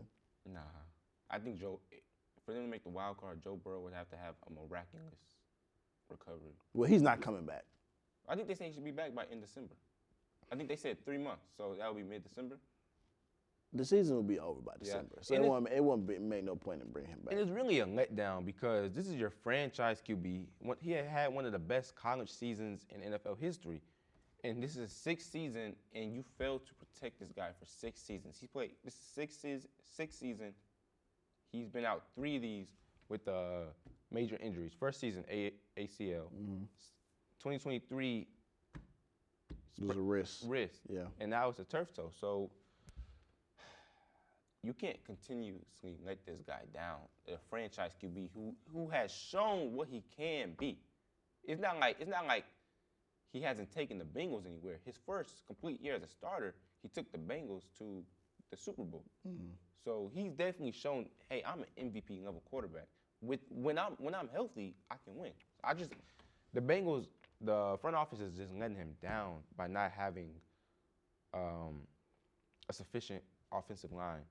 [SPEAKER 2] Nah. I think for them to make the wild card, Joe Burrow would have to have a miraculous recovery.
[SPEAKER 1] Well, he's not coming back.
[SPEAKER 2] I think they say he should be back by in December. I think they said 3 months, so that would be mid-December.
[SPEAKER 1] The season will be over by December, so it won't make no point in bringing him back.
[SPEAKER 2] And it's really a letdown because this is your franchise QB. He had one of the best college seasons in NFL history. And this is his 6th season, and you failed to protect this guy for 6 seasons. He played this sixth season. He's been out 3 of these with major injuries. First season, ACL. 2023,
[SPEAKER 1] it was a wrist.
[SPEAKER 2] Yeah. And now it's a turf toe. So you can't continuously let this guy down. A franchise QB who has shown what he can be. It's not like he hasn't taken the Bengals anywhere. His first complete year as a starter, he took the Bengals to the Super Bowl. So he's definitely shown, hey, I'm an MVP level quarterback. When I'm healthy, I can win. The Bengals, the front office is just letting him down by not having a sufficient offensive line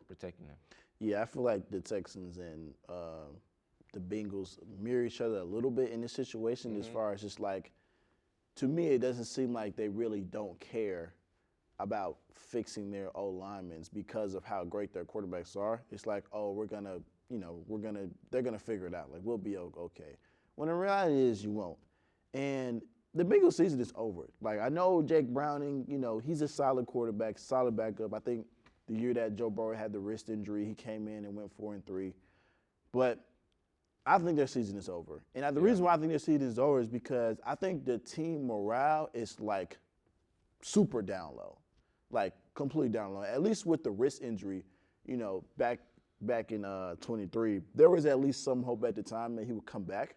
[SPEAKER 2] protecting him.
[SPEAKER 1] Yeah, I feel like the Texans and the Bengals mirror each other a little bit in this situation as far as just like, to me, it doesn't seem like they really don't care about fixing their O-linemen because of how great their quarterbacks are. It's like, oh, they're gonna figure it out. Like, we'll be okay. When the reality is you won't. And the Bengals season is over. Like, I know Jake Browning, he's a solid quarterback, solid backup. I think the year that Joe Burrow had the wrist injury, he came in and went 4-3. But I think their season is over. And the reason why I think their season is over is because I think the team morale is like super down low, like completely down low. At least with the wrist injury, back in 23, there was at least some hope at the time that he would come back.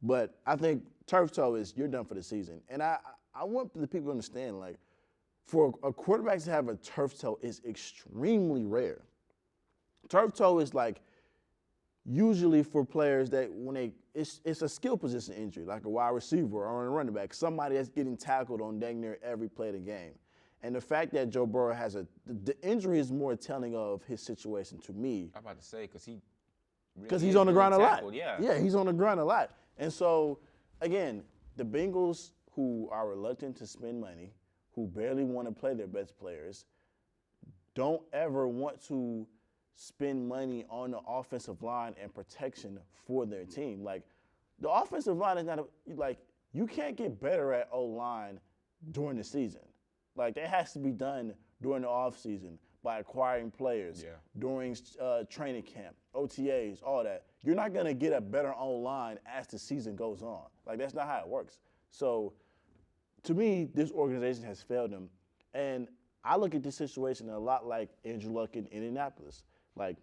[SPEAKER 1] But I think turf toe you're done for the season. And I want the people to understand, like, for a quarterback to have a turf toe is extremely rare. Turf toe is like usually for players that it's a skill position injury, like a wide receiver or a running back, somebody that's getting tackled on dang near every play of the game. And the fact that Joe Burrow has the injury is more telling of his situation to me.
[SPEAKER 2] I'm about to say because
[SPEAKER 1] He's on the ground a lot.
[SPEAKER 2] Yeah,
[SPEAKER 1] he's on the ground a lot. And so, again, the Bengals, who are reluctant to spend money, who barely want to play their best players, don't ever want to spend money on the offensive line and protection for their team. Like, the offensive line is not you can't get better at O-line during the season. Like, that has to be done during the offseason by acquiring players, during training camp, OTAs, all that. You're not going to get a better O-line as the season goes on. Like, that's not how it works. So, to me, this organization has failed them. And I look at this situation a lot like Andrew Luck in Indianapolis. Like,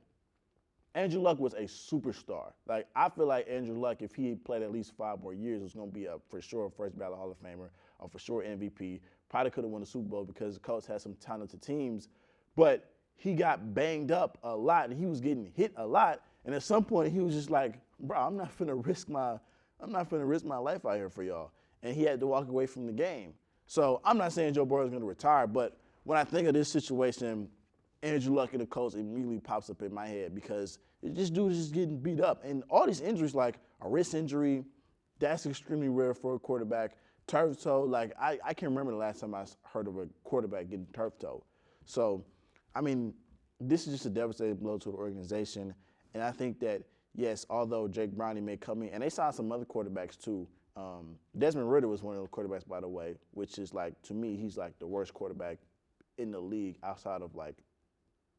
[SPEAKER 1] Andrew Luck was a superstar. Like, I feel like Andrew Luck, if he played at least 5 more years, was going to be a for sure first ballot Hall of Famer, a for sure MVP. Probably could have won the Super Bowl because the Colts had some talented teams. But he got banged up a lot, and he was getting hit a lot. And at some point, he was just like, bro, I'm not finna risk my life out here for y'all. And he had to walk away from the game. So I'm not saying Joe Burrow is going to retire, but when I think of this situation, Andrew Luck and the Colts immediately pops up in my head because this dude is just getting beat up. And all these injuries, like a wrist injury, that's extremely rare for a quarterback. Turf toe, like I can't remember the last time I heard of a quarterback getting turf toe. So, I mean, this is just a devastating blow to the organization. And I think that, yes, although Jake Browning may come in, and they signed some other quarterbacks too. Desmond Ridder was one of those quarterbacks, by the way, which is like, to me, he's like the worst quarterback in the league outside of like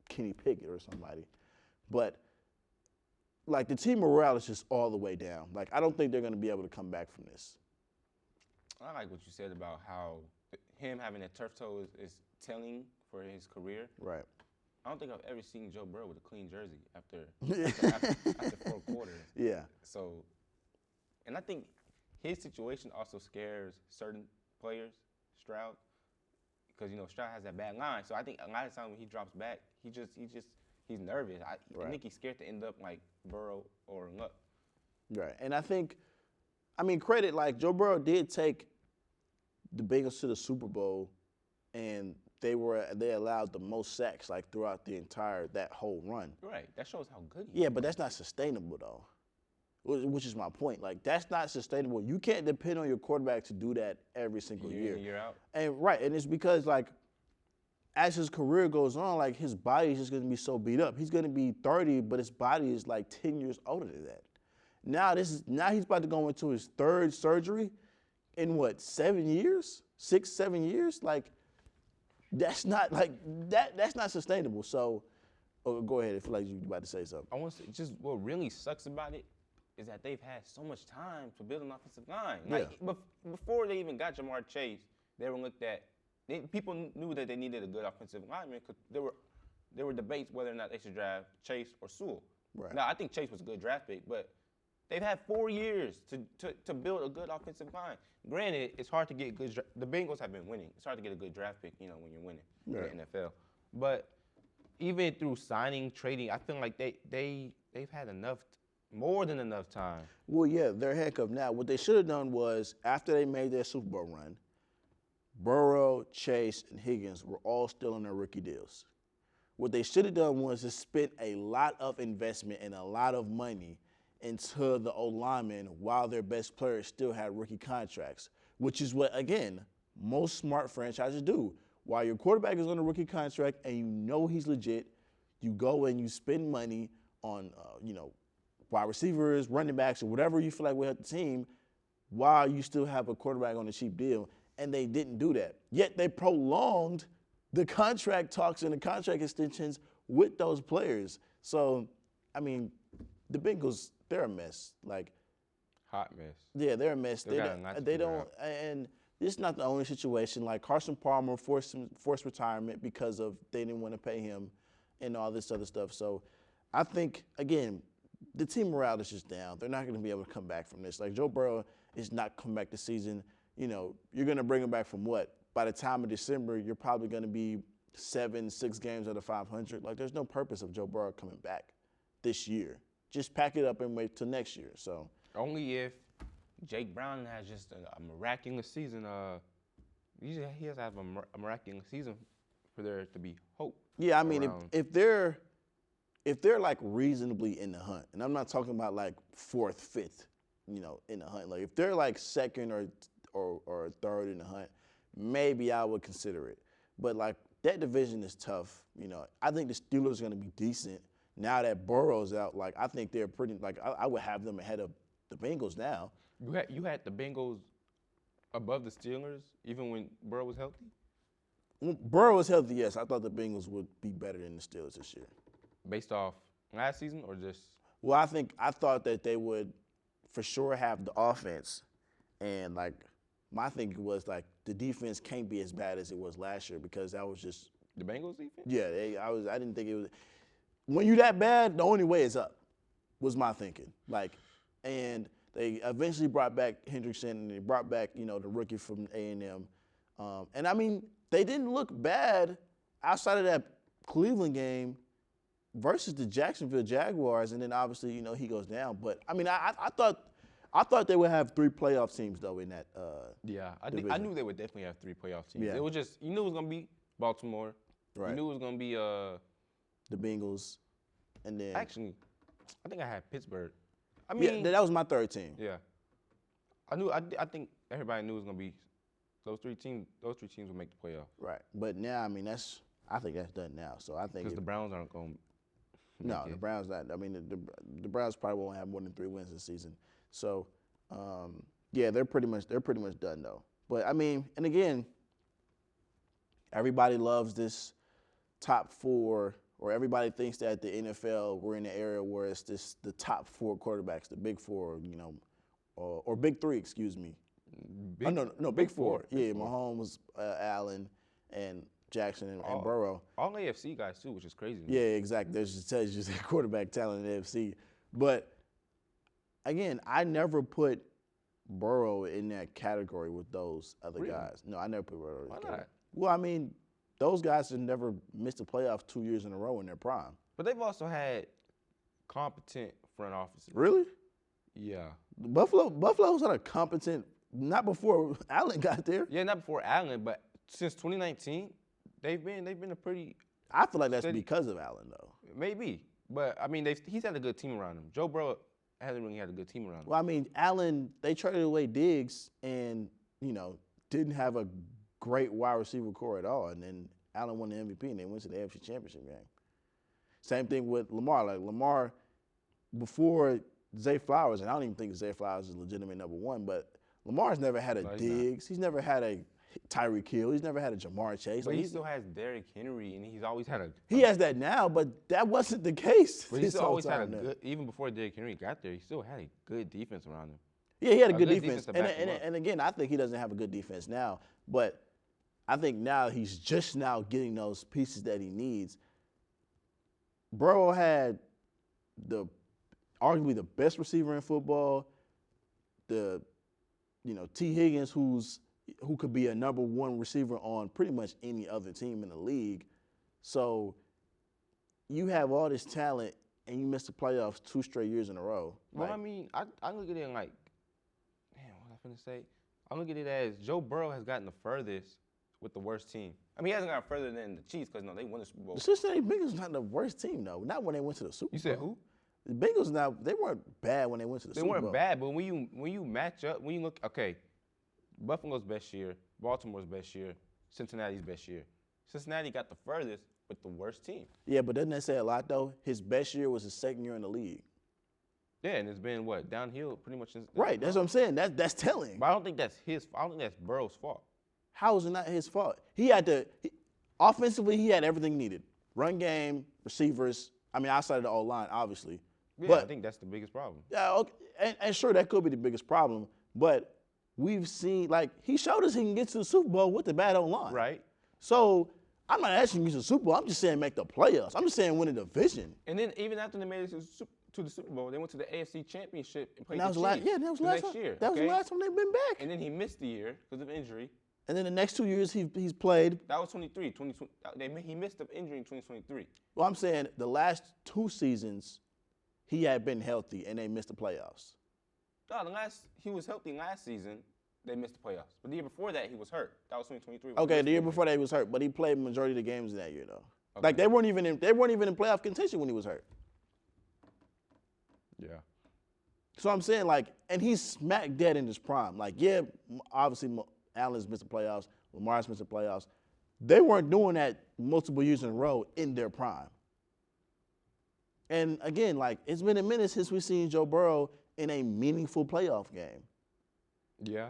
[SPEAKER 1] Kenny Pickett or somebody. But like the team morale is just all the way down. Like, I don't think they're going to be able to come back from this.
[SPEAKER 2] I like what you said about how him having a turf toe is telling for his career.
[SPEAKER 1] Right.
[SPEAKER 2] I don't think I've ever seen Joe Burrow with a clean jersey after 4 quarters.
[SPEAKER 1] Yeah.
[SPEAKER 2] So, and I think his situation also scares certain players, Stroud, because Stroud has that bad line. So I think a lot of times when he drops back, he's nervous. I think he's scared to end up like Burrow or Luck.
[SPEAKER 1] Right. And I think, credit, like Joe Burrow did take the Bengals to the Super Bowl, and they allowed the most sacks like throughout that whole run.
[SPEAKER 2] Right. That shows how good he is.
[SPEAKER 1] Yeah, but that's not sustainable though. Which is my point. Like, that's not sustainable. You can't depend on your quarterback to do that every single year.
[SPEAKER 2] Year out.
[SPEAKER 1] And it's because like as his career goes on, like his body is just going to be so beat up. He's going to be 30, but his body is like 10 years older than that. Now he's about to go into his 3rd surgery in what, 7 years? 6, 7 years? Like, that's not that's not sustainable. So go ahead. I feel like you're about to say something.
[SPEAKER 2] I want to say, just what really sucks about it is that they've had so much time to build an offensive line. Like, before they even got Jamar Chase, they were looked at. People knew that they needed a good offensive lineman because there were debates whether or not they should draft Chase or Sewell.
[SPEAKER 1] Right.
[SPEAKER 2] Now, I think Chase was a good draft pick, but they've had 4 years to build a good offensive line. Granted, it's hard to get good. The Bengals have been winning. It's hard to get a good draft pick, when you're winning in the NFL. But even through signing, trading, I feel like they've had more than enough time.
[SPEAKER 1] Well, yeah, they're handcuffed now. What they should have done was, after they made their Super Bowl run, Burrow, Chase, and Higgins were all still on their rookie deals. What they should have done was to spend a lot of investment and a lot of money into the O-linemen while their best players still had rookie contracts, which is what, again, most smart franchises do. While your quarterback is on a rookie contract and you know he's legit, you go and you spend money on, wide receivers, running backs, or whatever you feel like will help the team while you still have a quarterback on a cheap deal. And they didn't do that. Yet they prolonged the contract talks and the contract extensions with those players. So, the Bengals, they're a mess. Like,
[SPEAKER 2] hot mess.
[SPEAKER 1] Yeah, they're a mess. They don't, and this is not the only situation. Like, Carson Palmer forced retirement because they didn't want to pay him and all this other stuff. So I think, again, the team morale is just down. They're not going to be able to come back from this. Like, Joe Burrow is not coming back this season. You're going to bring him back from what? By the time of December, you're probably going to be 6 games out of 500. Like, there's no purpose of Joe Burrow coming back this year. Just pack it up and wait till next year. So
[SPEAKER 2] only if Jake Browning has just a miraculous season. He has to have a miraculous season for there to be hope.
[SPEAKER 1] Yeah, I mean,
[SPEAKER 2] around.
[SPEAKER 1] if they're like reasonably in the hunt, and I'm not talking about like fourth, fifth, in the hunt. Like if they're like second or third in the hunt, maybe I would consider it. But like that division is tough. I think the Steelers are going to be decent now that Burrow's out. Like I think they're pretty. Like I would have them ahead of the Bengals now.
[SPEAKER 2] You had the Bengals above the Steelers even when Burrow was healthy?
[SPEAKER 1] When Burrow was healthy, yes. I thought the Bengals would be better than the Steelers this year.
[SPEAKER 2] Based off last season or just?
[SPEAKER 1] Well, I thought that they would for sure have the offense. And, like, my thinking was, like, the defense can't be as bad as it was last year because that was just –
[SPEAKER 2] The Bengals defense?
[SPEAKER 1] Yeah, I didn't think it was – when you that bad, the only way is up was my thinking. Like, and they eventually brought back Hendrickson and they brought back, the rookie from A&M. And, I mean, they didn't look bad outside of that Cleveland game versus the Jacksonville Jaguars, and then obviously, he goes down. But, I mean, I thought they would have 3 playoff teams, though, in that
[SPEAKER 2] I knew they would definitely have 3 playoff teams.
[SPEAKER 1] Yeah.
[SPEAKER 2] It was just, you knew it was going to be Baltimore.
[SPEAKER 1] Right.
[SPEAKER 2] You knew it was going to be
[SPEAKER 1] the Bengals, and then
[SPEAKER 2] actually, I think I had Pittsburgh. I mean,
[SPEAKER 1] that was my third team.
[SPEAKER 2] Yeah. I think everybody knew it was going to be those three teams would make the playoff.
[SPEAKER 1] Right. But now, I mean, I think that's done now. So I think
[SPEAKER 2] because the Browns aren't going to.
[SPEAKER 1] No, the Browns not. I mean, the Browns probably won't have more than 3 wins this season. So, yeah, they're pretty much done though. But I mean, and again, everybody loves this top 4, or everybody thinks that the NFL we're in the era where it's the top 4 quarterbacks, the big 4, or big 3, excuse me. Big 4. Yeah, Mahomes, Allen, and Jackson and Burrow.
[SPEAKER 2] All AFC guys too, which is crazy.
[SPEAKER 1] Yeah, exactly. There's just tells you the quarterback talent in the AFC. But again, I never put Burrow in that category with those other guys. No, I never put Burrow in that category.
[SPEAKER 2] Not?
[SPEAKER 1] Well, I mean, those guys have never missed the playoffs 2 years in a row in their prime.
[SPEAKER 2] But they've also had competent front offices.
[SPEAKER 1] Really?
[SPEAKER 2] Yeah.
[SPEAKER 1] Buffalo was not a competent, not before Allen got there.
[SPEAKER 2] Yeah, not before Allen, but since 2019, they've been a pretty.
[SPEAKER 1] I feel like that's because of Allen, though.
[SPEAKER 2] Maybe, but I mean, he's had a good team around him. Joe Burrow hasn't really had a good team around him.
[SPEAKER 1] Well, I mean, Allen, they traded away Diggs and didn't have a great wide receiver core at all, and then Allen won the MVP and they went to the AFC Championship game. Same thing with Lamar. Like Lamar, before Zay Flowers, and I don't even think Zay Flowers is legitimate number 1, but Lamar's never had a Diggs. He's never had a Tyreek Hill. He's never had a Jamar Chase.
[SPEAKER 2] But he still has Derrick Henry, and he's always had a.
[SPEAKER 1] He has that now, but that wasn't the case.
[SPEAKER 2] But he still always had a good. Even before Derrick Henry got there, he still had a good defense around him.
[SPEAKER 1] Yeah, he had a good defense. And again, I think he doesn't have a good defense now, but I think now he's just now getting those pieces that he needs. Burrow had arguably the best receiver in football. T. Higgins, who could be a number 1 receiver on pretty much any other team in the league. So you have all this talent and you miss the playoffs 2 straight years in a row.
[SPEAKER 2] Well, I mean, I look at it like, damn, what was I finna say? I look at it as Joe Burrow has gotten the furthest with the worst team. I mean, he hasn't gotten further than the Chiefs because, they won the Super Bowl.
[SPEAKER 1] The Cincinnati Bengals not the worst team, though. Not when they went to the Super Bowl.
[SPEAKER 2] You said who?
[SPEAKER 1] The Bengals they weren't bad when they went to the Super Bowl.
[SPEAKER 2] They weren't bad, but when you match up, when you look, okay, Buffalo's best year, Baltimore's best year, Cincinnati's best year. Cincinnati got the furthest with the worst team.
[SPEAKER 1] Yeah, but doesn't that say a lot, though? His best year was his second year in the league.
[SPEAKER 2] Yeah, and it's been, downhill pretty much since.
[SPEAKER 1] Right, that's what I'm saying. That's telling.
[SPEAKER 2] But I don't think that's I don't think that's Burrow's fault.
[SPEAKER 1] How is it not his fault? Offensively, he had everything needed. Run game, receivers, outside of the O-line, obviously.
[SPEAKER 2] Yeah,
[SPEAKER 1] but
[SPEAKER 2] I think that's the biggest problem.
[SPEAKER 1] Yeah, okay, and sure, that could be the biggest problem, but we've seen, he showed us he can get to the Super Bowl with the bad O-line.
[SPEAKER 2] Right.
[SPEAKER 1] So I'm not asking you to the Super Bowl. I'm just saying make the playoffs. I'm just saying win a division.
[SPEAKER 2] And then even after they made it to the Super Bowl, they went to the AFC Championship and played
[SPEAKER 1] the Chiefs. That was the last
[SPEAKER 2] year.
[SPEAKER 1] That was the last time they've been back.
[SPEAKER 2] And then he missed the year because of injury.
[SPEAKER 1] And then the next 2 years he's played.
[SPEAKER 2] That was 23. He missed the injury in 2023.
[SPEAKER 1] Well, I'm saying the last 2 seasons he had been healthy and they missed the playoffs.
[SPEAKER 2] No, he was healthy last season. they missed the playoffs. But the year before that, he was hurt. That was 2023.
[SPEAKER 1] Okay, the year before that he was hurt, but he played majority of the games in that year though.
[SPEAKER 2] Okay.
[SPEAKER 1] Like they weren't even in playoff contention when he was hurt.
[SPEAKER 2] Yeah.
[SPEAKER 1] So I'm saying like, and he's smack dead in his prime. Like yeah, obviously Allen's missed the playoffs, Lamar's missed the playoffs. They weren't doing that multiple years in a row in their prime. And again, like it's been a minute since we've seen Joe Burrow in a meaningful playoff game.
[SPEAKER 2] Yeah.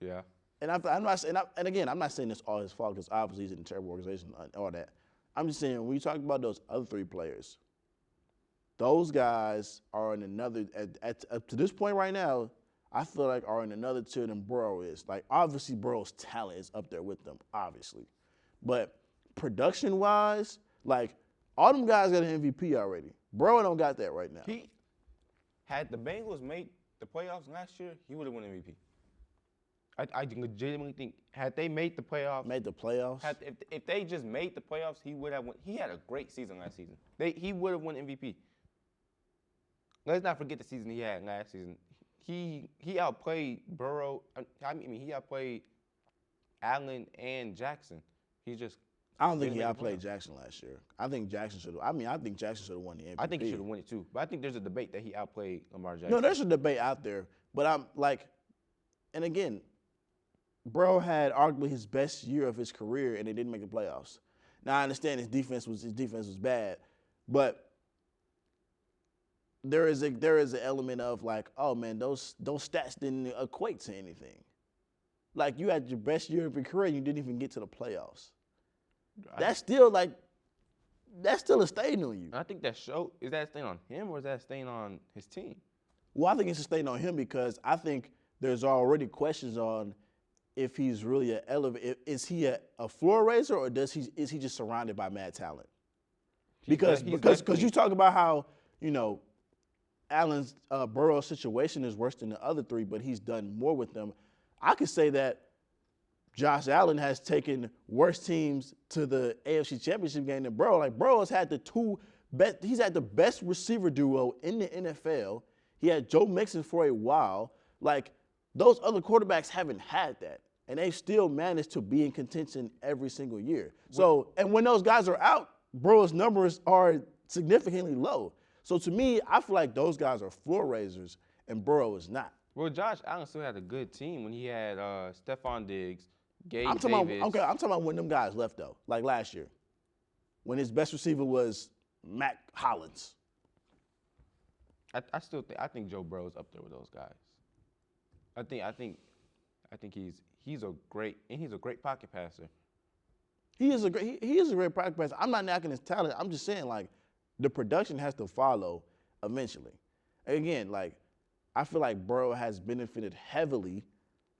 [SPEAKER 2] Yeah.
[SPEAKER 1] And I'm not saying, and again, I'm not saying it's all his fault because obviously he's in a terrible organization and all that. I'm just saying when you talk about those other three players, those guys are in another. Up to this point right now, I feel like are in another tier than Burrow is. Like obviously Burrow's talent is up there with them, obviously, but production-wise, like all them guys got an MVP already. Burrow don't got that right now.
[SPEAKER 2] He had the Bengals made the playoffs last year, he would have won MVP. I legitimately think had they made the playoffs, if they just made the playoffs, he would have won. He had a great season last season. He would have won MVP. Let's not forget the season he had last season. He outplayed Burrow. He outplayed Allen and Jackson.
[SPEAKER 1] I don't think he outplayed Jackson last year. I think Jackson should have. I think Jackson should have won the MVP.
[SPEAKER 2] I think he should have won it too. But I think there's a debate that he outplayed Lamar Jackson.
[SPEAKER 1] No, there's a debate out there. But I'm like, and again, Burrow had arguably his best year of his career, and they didn't make the playoffs. Now I understand his defense was bad, but there is an element of like, oh man, those stats didn't equate to anything. Like you had your best year of your career, and you didn't even get to the playoffs. That's still a stain on you.
[SPEAKER 2] I think is that a stain on him or is that a stain on his team?
[SPEAKER 1] Well, I think it's a stain on him because I think there's already questions on if he's really an elevator. Is he a floor raiser or is he just surrounded by mad talent? Because you talk about how, Allen's Burrow's situation is worse than the other three, but he's done more with them. I could say that Josh Allen has taken worse teams to the AFC Championship game than Burrow. Like Burrow has had he's had the best receiver duo in the NFL. He had Joe Mixon for a while. Like those other quarterbacks haven't had that, and they've still managed to be in contention every single year. So, and when those guys are out, Burrow's numbers are significantly low. So to me, I feel like those guys are floor raisers, and Burrow is not.
[SPEAKER 2] Well, Josh Allen still had a good team when he had Stephon Diggs, Gabe Davis.
[SPEAKER 1] I'm talking about when them guys left though, like last year, when his best receiver was Mac Hollins.
[SPEAKER 2] I think Joe Burrow's up there with those guys. I think he's a great pocket passer.
[SPEAKER 1] He is a great pocket passer. I'm not knocking his talent. I'm just saying like the production has to follow eventually. And again, like I feel like Burrow has benefited heavily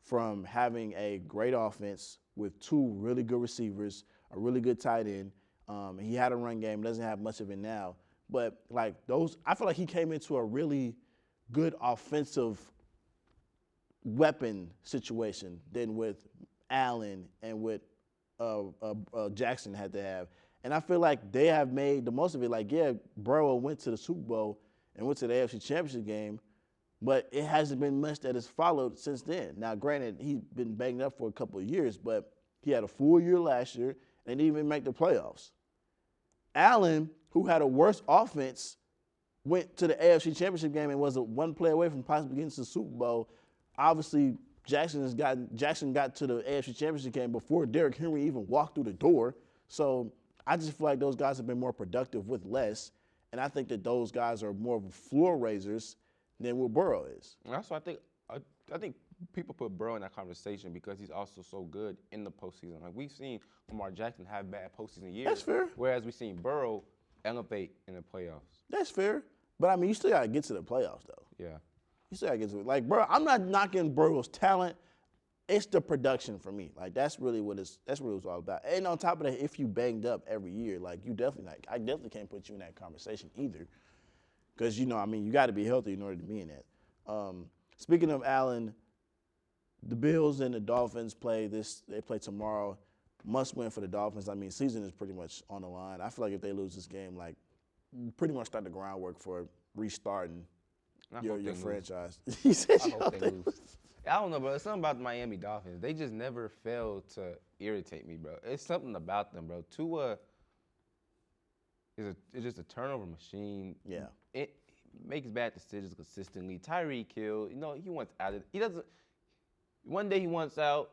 [SPEAKER 1] from having a great offense with two really good receivers, a really good tight end. He had a run game, doesn't have much of it now. But like I feel like he came into a really good offensive weapon situation than with Allen and with Jackson had to have. And I feel like they have made the most of it. Like, yeah, Burrow went to the Super Bowl and went to the AFC Championship game, but it hasn't been much that has followed since then. Now, granted, he's been banged up for a couple of years, but he had a full year last year and didn't even make the playoffs. Allen, who had a worse offense, went to the AFC Championship game and was one play away from possibly getting to the Super Bowl. Obviously, Jackson got to the AFC Championship game before Derrick Henry even walked through the door. So I just feel like those guys have been more productive with less, and I think that those guys are more floor raisers than what Burrow is.
[SPEAKER 2] And also, I think people put Burrow in that conversation because he's also so good in the postseason. Like we've seen Lamar Jackson have bad postseason years.
[SPEAKER 1] That's fair.
[SPEAKER 2] Whereas we've seen Burrow elevate in the playoffs.
[SPEAKER 1] That's fair. But I mean, you still got to get to the playoffs, though.
[SPEAKER 2] Yeah.
[SPEAKER 1] You still got to get to it. Like, bro, I'm not knocking Burrow's talent. It's the production for me. Like, that's really what it's all about. And on top of that, if you banged up every year, like, I definitely can't put you in that conversation either. Because, you got to be healthy in order to be in that. Speaking of Allen, the Bills and the Dolphins they play tomorrow. Must win for the Dolphins. I mean, season is pretty much on the line. I feel like if they lose this game, like, pretty much start the groundwork for restarting your franchise. He said,
[SPEAKER 2] I hope they lose. I don't know, bro. It's something about the Miami Dolphins. They just never fail to irritate me, bro. It's something about them, bro. Tua is just a turnover machine.
[SPEAKER 1] Yeah.
[SPEAKER 2] It makes bad decisions consistently. Tyreek Hill, he wants out of. He doesn't. One day he wants out.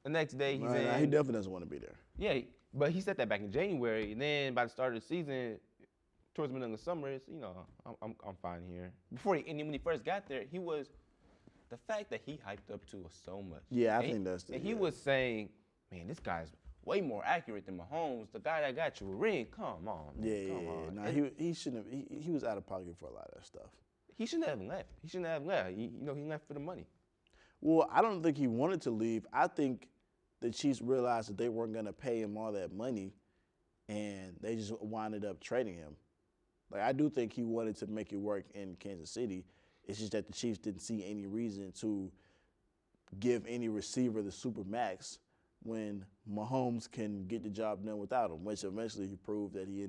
[SPEAKER 2] The next day he's in.
[SPEAKER 1] He definitely doesn't want to be there.
[SPEAKER 2] Yeah, but he said that back in January, and then by the start of the season, towards the middle of the summer, it's, I'm fine here. When he first got there, he was the fact that he hyped up Tua so much.
[SPEAKER 1] Yeah, I think that's the.
[SPEAKER 2] And he was saying, man, this guy's way more accurate than Mahomes, the guy that got you a ring. Come on, man, come on.
[SPEAKER 1] No, he shouldn't have. He was out of pocket for a lot of that stuff.
[SPEAKER 2] He shouldn't have left. He left for the money.
[SPEAKER 1] Well, I don't think he wanted to leave. I think the Chiefs realized that they weren't going to pay him all that money, and they just winded up trading him. Like, I do think he wanted to make it work in Kansas City. It's just that the Chiefs didn't see any reason to give any receiver the super max when Mahomes can get the job done without him, which eventually he proved that he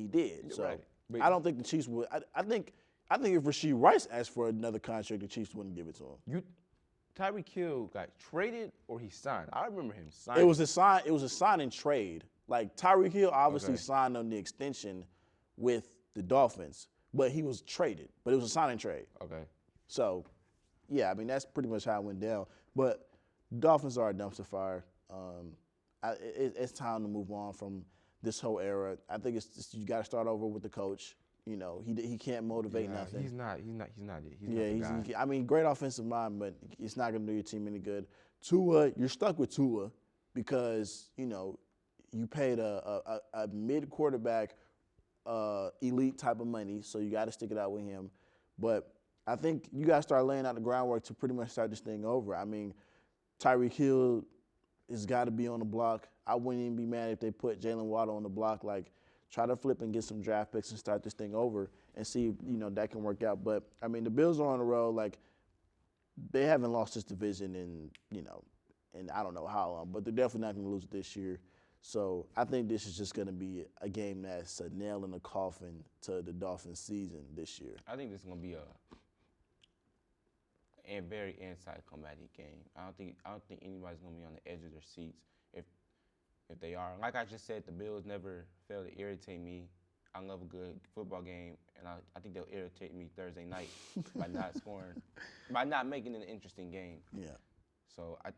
[SPEAKER 1] did.
[SPEAKER 2] You're
[SPEAKER 1] so
[SPEAKER 2] right.
[SPEAKER 1] I don't think the Chiefs would. I think if Rasheed Rice asked for another contract, the Chiefs wouldn't give it to him.
[SPEAKER 2] Tyreek Hill got traded or he signed? I remember him signing.
[SPEAKER 1] It was a sign and trade. Like, Tyreek Hill obviously signed on the extension with the Dolphins, but he was traded. But it was a sign and trade.
[SPEAKER 2] Okay.
[SPEAKER 1] So, yeah, I mean, that's pretty much how it went down. But Dolphins are a dumpster fire. It's time to move on from this whole era. I think you got to start over with the coach. He can't motivate nothing.
[SPEAKER 2] He's not it.
[SPEAKER 1] I mean, great offensive mind, but it's not going to do your team any good. Tua, you're stuck with Tua because, you paid a mid-quarterback elite type of money, so you got to stick it out with him. But I think you got to start laying out the groundwork to pretty much start this thing over. I mean, Tyreek Hill has got to be on the block. I wouldn't even be mad if they put Jalen Waddle on the block. Like, try to flip and get some draft picks and start this thing over and see if, that can work out. But, I mean, the Bills are on the road. Like, they haven't lost this division in I don't know how long, but they're definitely not going to lose it this year. So I think this is just going to be a game that's a nail in the coffin to the Dolphins season this year.
[SPEAKER 2] I think this is going to be a very inside combative game. I don't think anybody's going to be on the edge of their seats. If they are, like I just said, the Bills never fail to irritate me. I love a good football game, and I think they'll irritate me Thursday night by not scoring, by not making it an interesting game.
[SPEAKER 1] Yeah.
[SPEAKER 2] So I'm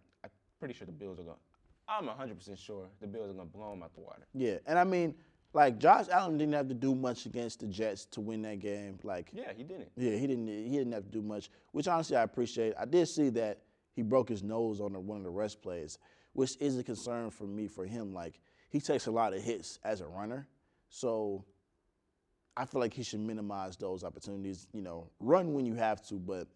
[SPEAKER 2] pretty sure the Bills are going. I'm 100% sure the Bills are going to blow them out the water.
[SPEAKER 1] Yeah, and I mean, like, Josh Allen didn't have to do much against the Jets to win that game. Like,
[SPEAKER 2] yeah, he didn't.
[SPEAKER 1] Yeah, he didn't have to do much, which honestly I appreciate. I did see that he broke his nose on one of the rest plays, which is a concern for me for him. Like, he takes a lot of hits as a runner, so I feel like he should minimize those opportunities. Run when you have to, but